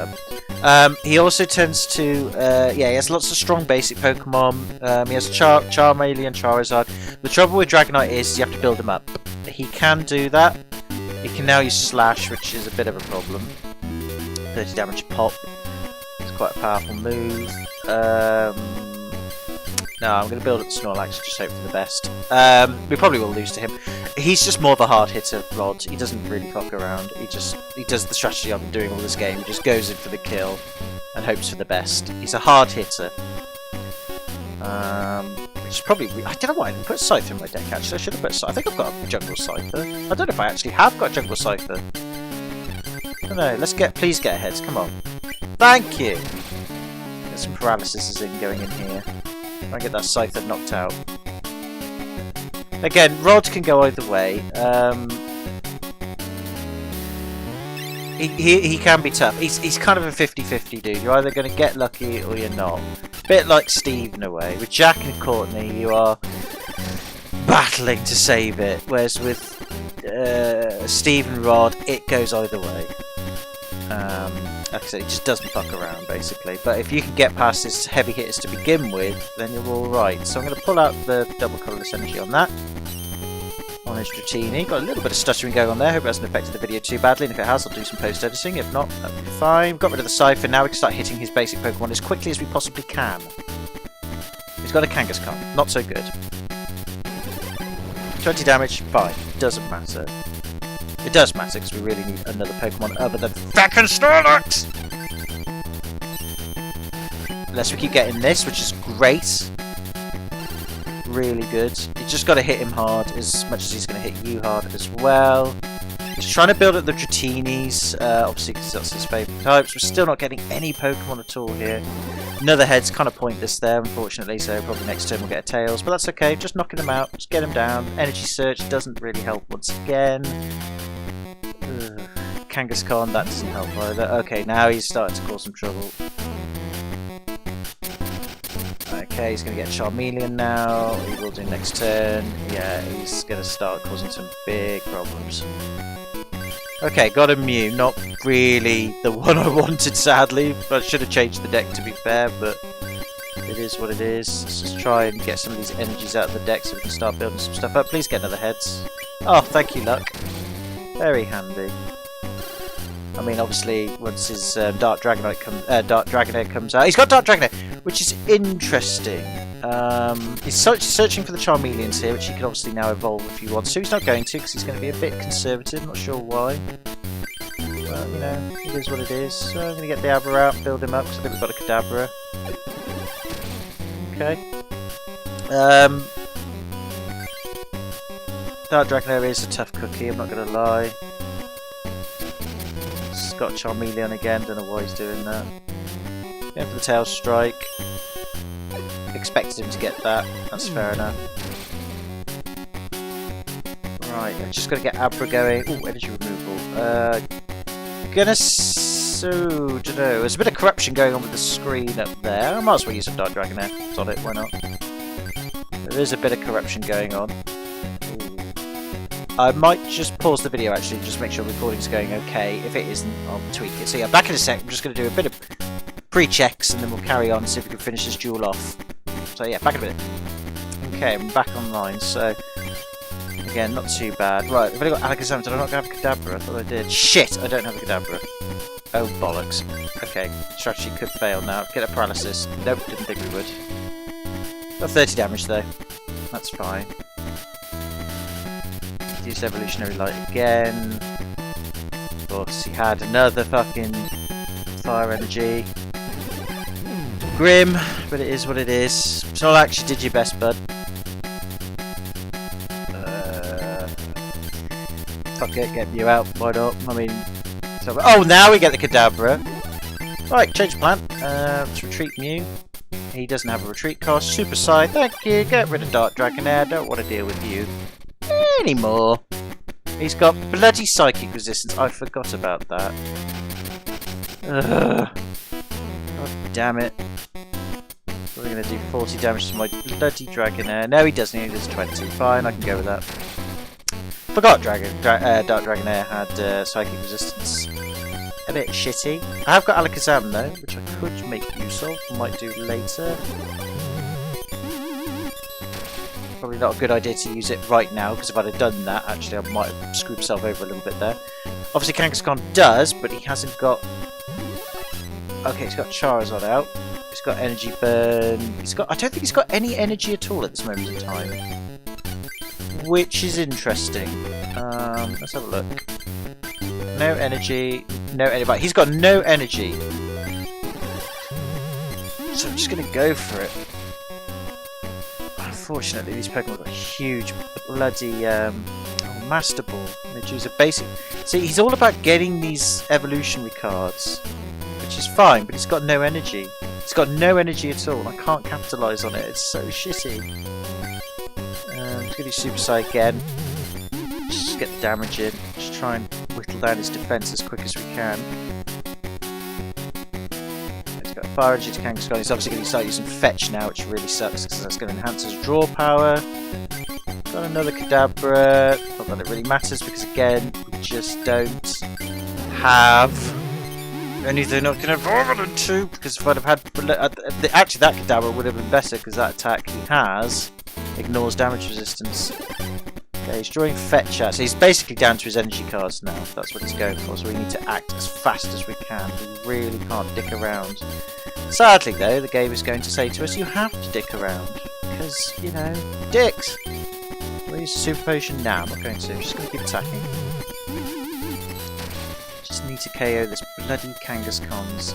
done. He also tends to... yeah, he has lots of strong basic Pokemon. He has Charmeleon and Charizard. The trouble with Dragonite is you have to build him up. He can do that. He can now use Slash, which is a bit of a problem. 30 damage pop. It's quite a powerful move. No, I'm going to build up Snorlax and just hope for the best. We probably will lose to him. He's just more of a hard hitter, Rod. He doesn't really fuck around. He does the strategy I've been doing all this game. He just goes in for the kill and hopes for the best. He's a hard hitter. Which is probably... I don't know why I didn't put Scyther in my deck, actually. I should have put Scyther. I think I've got a Jungle Scyther. I don't know if I actually have got a Jungle Scyther. I don't know. Please get ahead. Come on. Thank you! Get some paralysis going in here. I get that Scyther knocked out. Again, Rod can go either way. He can be tough. He's kind of a 50-50 dude. You're either going to get lucky or you're not. Bit like Steve in a way. With Jack and Courtney, you are battling to save it. Whereas with Steve and Rod, it goes either way. Like I said, it just doesn't fuck around, basically. But if you can get past his heavy hitters to begin with, then you're alright. So I'm going to pull out the double colourless energy on that. On his Dratini. Got a little bit of stuttering going on there. Hope it hasn't affected the video too badly. And if it has, I'll do some post-editing. If not, that'll be fine. Got rid of the Siphon. Now we can start hitting his basic Pokemon as quickly as we possibly can. He's got a Kangaskhan. Not so good. 20 damage. Fine. Doesn't matter. It does matter because we really need another Pokemon other than fucking Snorlax! Unless we keep getting this, which is great. Really good. You just got to hit him hard as much as he's going to hit you hard as well. He's trying to build up the Dratinis, obviously because that's his favourite types. We're still not getting any Pokemon at all here. Another head's kind of pointless there, unfortunately, so probably next turn we'll get a Tails. But that's okay, just knocking them out, just get him down. Energy Search doesn't really help once again. Kangaskhan, that doesn't help either. Okay, now he's starting to cause some trouble. Okay, he's going to get Charmeleon now. He will do next turn. Yeah, he's going to start causing some big problems. Okay, got a Mew. Not really the one I wanted, sadly. But I should have changed the deck, to be fair, but it is what it is. Let's just try and get some of these energies out of the deck so we can start building some stuff up. Please get another Heads. Oh, thank you, Luck. Very handy. I mean, obviously, once his Dark Dragonite comes out, he's got Dark Dragonite, which is interesting. He's searching for the Charmeleons here, which he can obviously now evolve if he wants to. He's not going to because he's going to be a bit conservative. Not sure why. But you know, it is what it is. So I'm going to get the Abra out, build him up because I think we've got a Kadabra. Okay. Dark Dragonite is a tough cookie. I'm not going to lie. Got Charmeleon again, don't know why he's doing that. Going for the Tail Strike. Expected him to get that, that's fair enough. Right, I've just got to get Abra going. Ooh, energy removal. Don't know. There's a bit of corruption going on with the screen up there. I might as well use some Dark Dragonite on it, why not? There is a bit of corruption going on. I might just pause the video actually, just make sure recording's going okay. If it isn't, I'll tweak it. So yeah, back in a sec. I'm just going to do a bit of pre-checks and then we'll carry on and see if we can finish this duel off. So yeah, back in a minute. Okay, I'm back online. So again, not too bad. Right, I've only got Alakazam. Did I not have a Kadabra? I thought I did. Shit, I don't have a Kadabra. Oh bollocks. Okay, strategy could fail now. Get a paralysis. Nope, didn't think we would. Got 30 damage though. That's fine. Use Evolutionary Light again. Of course, he had another fucking Fire Energy. Grim, but it is what it is. Snorlax, you did your best, bud. Fuck it, get you out, why not? I mean, so, oh, now we get the Kadabra. Right, change plan. Let's retreat Mew. He doesn't have a retreat cost. Super Psy, thank you. Get rid of Dark Dragonair. Don't want to deal with you anymore. He's got bloody psychic resistance. I forgot about that. Ugh. God damn it. We're going to do 40 damage to my bloody Dragonair. No, he doesn't. He does 20. Fine, I can go with that. Forgot Dark Dragonair had psychic resistance. A bit shitty. I have got Alakazam though, which I could make use of. Might do later. Probably not a good idea to use it right now, because if I'd have done that, actually I might have screwed myself over a little bit there. Obviously Kangaskhan does, but he hasn't got... Okay, he's got Charizard out. He's got Energy Burn. He's got... I don't think he's got any energy at all at this moment in time. Which is interesting. Let's have a look. No energy. No energy. Right, he's got no energy. So I'm just going to go for it. Unfortunately, these Pokemon got huge bloody Master Ball. They choose a basic. See, he's all about getting these evolutionary cards, which is fine, but he's got no energy. He's got no energy at all, and I can't capitalise on it. It's so shitty. I'm just gonna do Super Psy again. Just get the damage in. Just try and whittle down his defense as quick as we can. He's got fire energy to Kangaskhan. He's obviously going to start using fetch now, which really sucks because that's going to enhance his draw power. Got another Kadabra. Not that it really matters because again, we just don't have anything I can evolve it into. Because if I'd have had, actually that Kadabra would have been better because that attack he has ignores damage resistance. Okay, he's drawing fetch out, so he's basically down to his energy cards now. That's what he's going for. So we need to act as fast as we can. We really can't dick around. Sadly, though, the game is going to say to us, you have to dick around because you know, dicks. We'll use Super Potion now. I'm not going to. I'm just going to keep attacking. Just need to KO this bloody Kangaskhan's.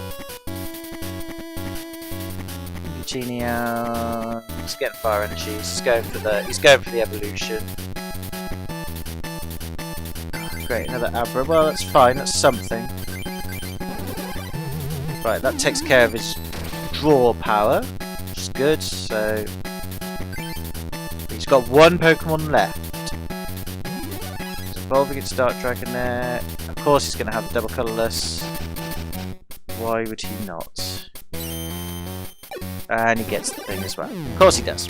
Genia. He's getting fire energy. He's going for the evolution. Oh, great, another Abra. Well, that's fine. That's something. Right, that takes care of his draw power, which is good. So he's got one Pokemon left. He's evolving its Dark Dragon there. Of course, he's going to have the double colourless. Why would he not? And he gets the thing as well. Of course he does.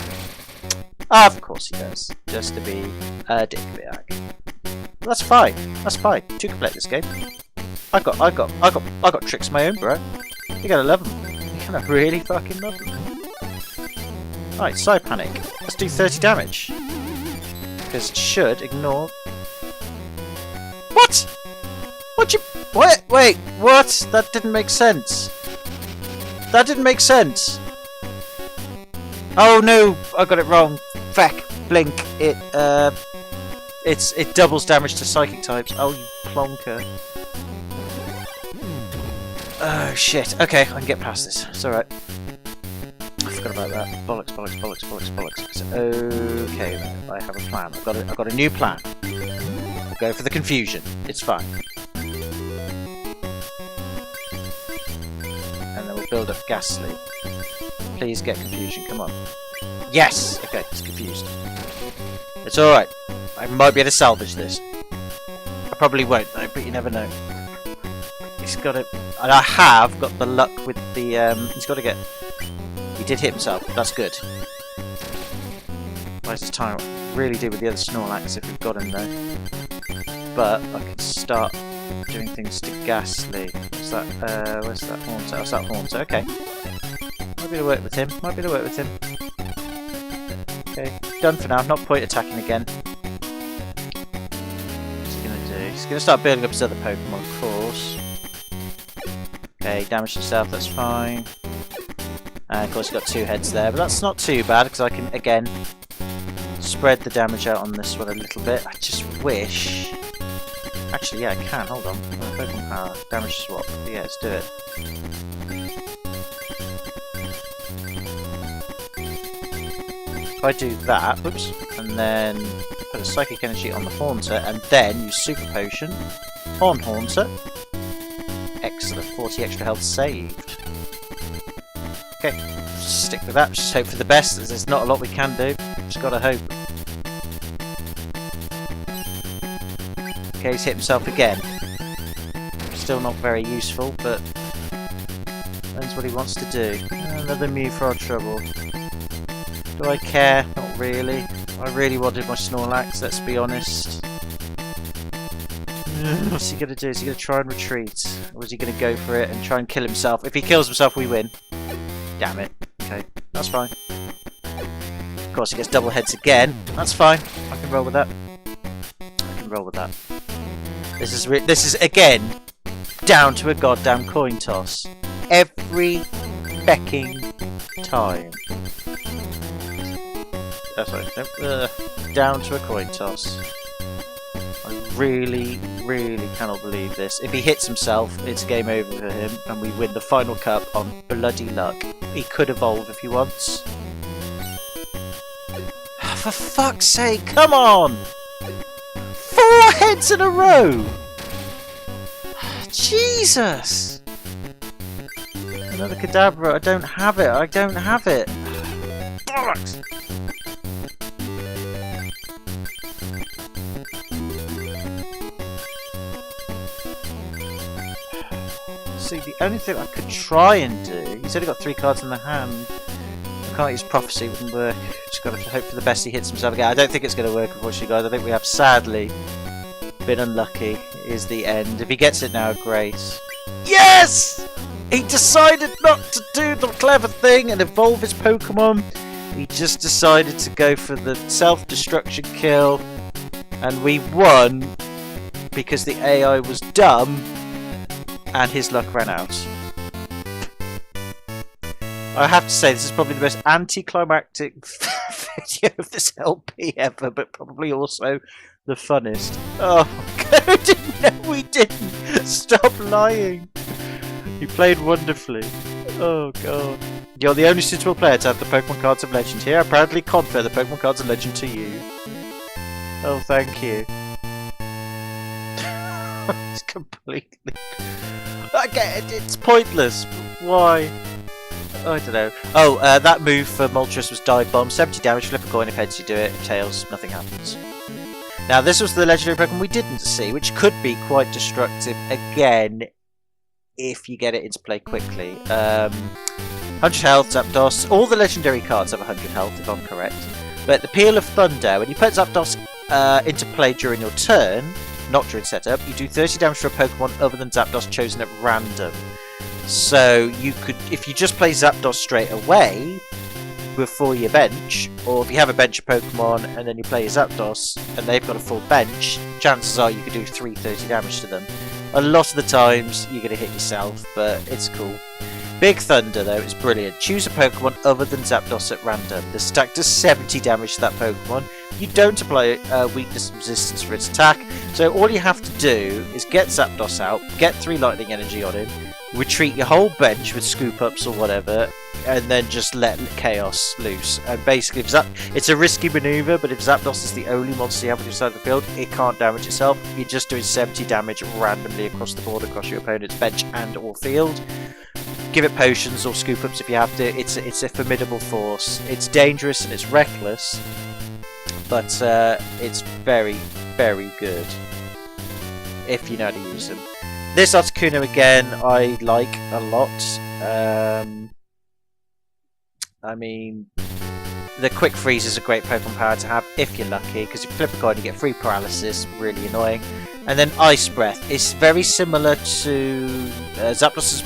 Of course he does. Just to be a dickbag. That's fine. That's fine. You can play this game. I got tricks of my own, bro. You gotta love them. You gotta really fucking love them. Right, Psy Panic. Let's do 30 damage. Because it should ignore. What? What? Wait. What? That didn't make sense. That didn't make sense. Oh no, I got it wrong. Feck, blink. It doubles damage to psychic types. Oh, you plonker. Oh shit. Okay, I can get past this. It's alright. I forgot about that. Bollocks. Okay, then. I have a plan. I've got a new plan. I'll go for the confusion. It's fine. And then we'll build up Ghastly. Please get confusion, come on. Yes! Okay, it's confused. It's alright. I might be able to salvage this. I probably won't though, but you never know. He's got it. And I have got the luck with the, he's got to get... He did hit himself, that's good. Why is this time really do with the other Snorlax if we've got him though? But I can start doing things to Ghastly. What's that, where's that Haunter? Oh, it's that Haunter, okay. Might be able to work with him. Okay, done for now. Not point attacking again. What's he gonna do? He's gonna start building up his other Pokemon, of course. Okay, damage himself, that's fine. And of course he's got two heads there, but that's not too bad because I can again spread the damage out on this one a little bit. I just wish. Actually, yeah, I can. Hold on. Pokemon power, damage swap. Yeah, let's do it. If I do that, whoops, and then put a Psychic Energy on the Haunter, and then use Super Potion on Haunter. Excellent, 40 extra health saved. Okay, stick with that, just hope for the best, as there's not a lot we can do, just gotta hope. Okay, he's hit himself again. Still not very useful, but depends what he wants to do. Another Mew for our trouble. Do I care? Not really. I really wanted my Snorlax, let's be honest. What's he going to do? Is he going to try and retreat? Or is he going to go for it and try and kill himself? If he kills himself, we win. Damn it. Okay, that's fine. Of course, he gets double heads again. That's fine. I can roll with that. This is again down to a goddamn coin toss. Every becking time. That's right. Down to a coin toss. I really cannot believe this. If he hits himself, it's game over for him, and we win the final cup on bloody luck. He could evolve if he wants. For fuck's sake, come on! 4 heads in a row! Jesus! Another Kadabra, I don't have it. Bollocks! See, the only thing I could try and do... He's only got 3 cards in the hand. I can't use Prophecy, wouldn't work. Just got to hope for the best he hits himself again. I don't think it's going to work, unfortunately, guys. I think we have, sadly, been unlucky, is the end. If he gets it now, great. Yes! He decided not to do the clever thing and evolve his Pokemon. He just decided to go for the self-destruction kill. And we won because the AI was dumb and his luck ran out. I have to say, this is probably the most anticlimactic video of this LP ever, but probably also the funnest. Oh, God, no, we didn't. Stop lying. He played wonderfully. Oh, God. You're the only suitable player to have the Pokemon Cards of Legend here. I proudly confer the Pokemon Cards of Legend to you. Oh, thank you. It's completely... it's pointless. Why? I don't know. Oh, that move for Moltres was Dive Bomb. 70 damage, flip a coin. If heads you do it, if tails, nothing happens. Now, this was the legendary Pokemon we didn't see, which could be quite destructive again if you get it into play quickly. 100 health, Zapdos. All the legendary cards have 100 health, if I'm correct. But the Peal of Thunder, when you put Zapdos into play during your turn, not during setup, you do 30 damage to a Pokemon other than Zapdos chosen at random. So you could, if you just play Zapdos straight away before your bench, or if you have a bench of Pokemon and then you play your Zapdos and they've got a full bench, chances are you could do 330 damage to them. A lot of the times you're going to hit yourself, but it's cool. Big Thunder though is brilliant. Choose a Pokemon other than Zapdos at random. The stack does 70 damage to that Pokemon. You don't apply weakness and resistance for its attack, so all you have to do is get Zapdos out, get 3 lightning energy on him, retreat your whole bench with scoop ups or whatever, and then just let Chaos loose. And basically, it's a risky maneuver, but if Zapdos is the only monster you have on your side of the field, it can't damage itself. You're just doing 70 damage randomly across the board, across your opponent's bench and or field. Give it potions or scoop ups if you have to. It's a formidable force. It's dangerous and it's reckless, but it's very, very good if you know how to use them. This Articuno again, I like a lot. I mean, the Quick Freeze is a great Pokemon power to have if you're lucky, because if you flip a coin you get free paralysis, really annoying. And then Ice Breath is very similar to Zapdos'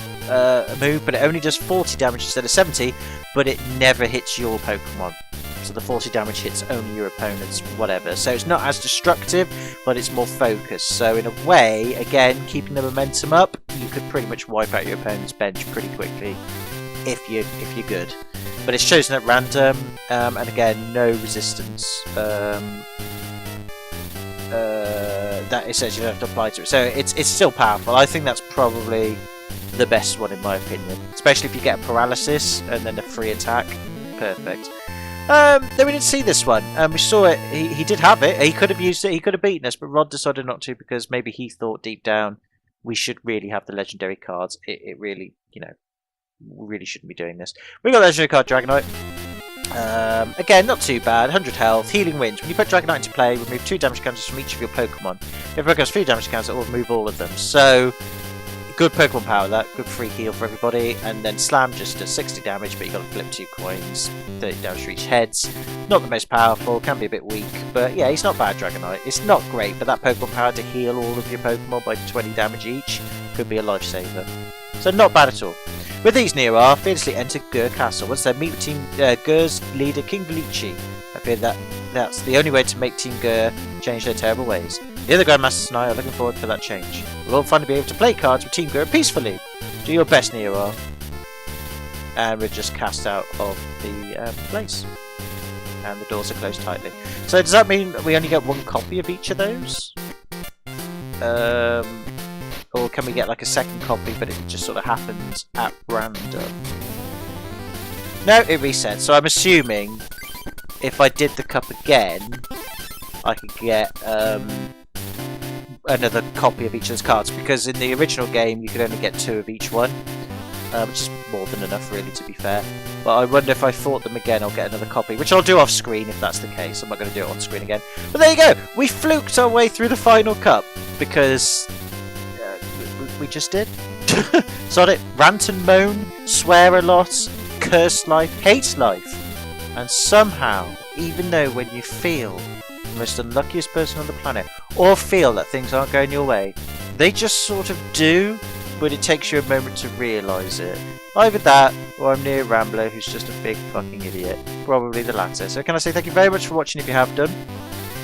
move, but it only does 40 damage instead of 70, but it never hits your Pokemon. So the 40 damage hits only your opponents, whatever. So it's not as destructive, but it's more focused. So in a way, again, keeping the momentum up, you could pretty much wipe out your opponent's bench pretty quickly if you're good. But it's chosen at random, and again, no resistance. That it says you don't have to apply to it. So it's still powerful. I think that's probably the best one in my opinion. Especially if you get a paralysis and then a free attack. Perfect. Then we didn't see this one. We saw it. He did have it. He could have used it. He could have beaten us, but Rod decided not to because maybe he thought deep down we should really have the legendary cards. It really, you know, we really shouldn't be doing this. We got legendary card Dragonite. Again, not too bad. 100 health, Healing Wind. When you put Dragonite into play, remove 2 damage counters from each of your Pokemon. If a Pokemon has 3 damage counters, it will remove all of them. So, good Pokemon power, that good free heal for everybody. And then Slam just does 60 damage, but you got to flip 2 coins, 30 damage for each heads. Not the most powerful, can be a bit weak, but yeah, he's not bad, Dragonite. It's not great, but that Pokemon power to heal all of your Pokemon by 20 damage each could be a lifesaver. So not bad at all. With these Nero, fearlessly enter Gur Castle. Once they meet with Team Gur's leader, King Valici. I fear that's the only way to make Team Gur change their terrible ways. The other Grandmasters and I are looking forward for that change. We'll all finally be able to play cards with Team Gur peacefully. Do your best, Nero. And we're just cast out of the place. And the doors are closed tightly. So does that mean we only get 1 copy of each of those? Or can we get like a second copy, but it just sort of happens at random? No, it resets. So I'm assuming if I did the cup again, I could get another copy of each of those cards. Because in the original game, you could only get 2 of each one, which is more than enough, really, to be fair. But I wonder if I fought them again, I'll get another copy, which I'll do off screen if that's the case. I'm not going to do it on screen again. But there you go. We fluked our way through the final cup because we just did. Sod it, rant and moan, swear a lot, curse life, hate life. And somehow, even though when you feel the most unluckiest person on the planet, or feel that things aren't going your way, they just sort of do, but it takes you a moment to realise it. Either that, or I'm near Rambler, who's just a big fucking idiot. Probably the latter. So can I say thank you very much for watching if you have done.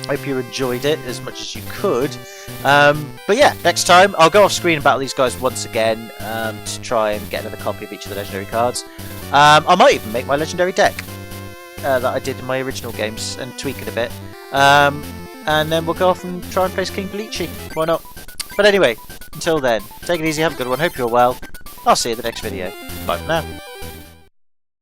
Hope you enjoyed it as much as you could. But yeah, next time I'll go off screen and battle these guys once again to try and get another copy of each of the legendary cards. I might even make my legendary deck that I did in my original games and tweak it a bit. And then we'll go off and try and face King Bleachy. Why not? But anyway, until then, take it easy, have a good one, hope you're well. I'll see you in the next video. Bye for now.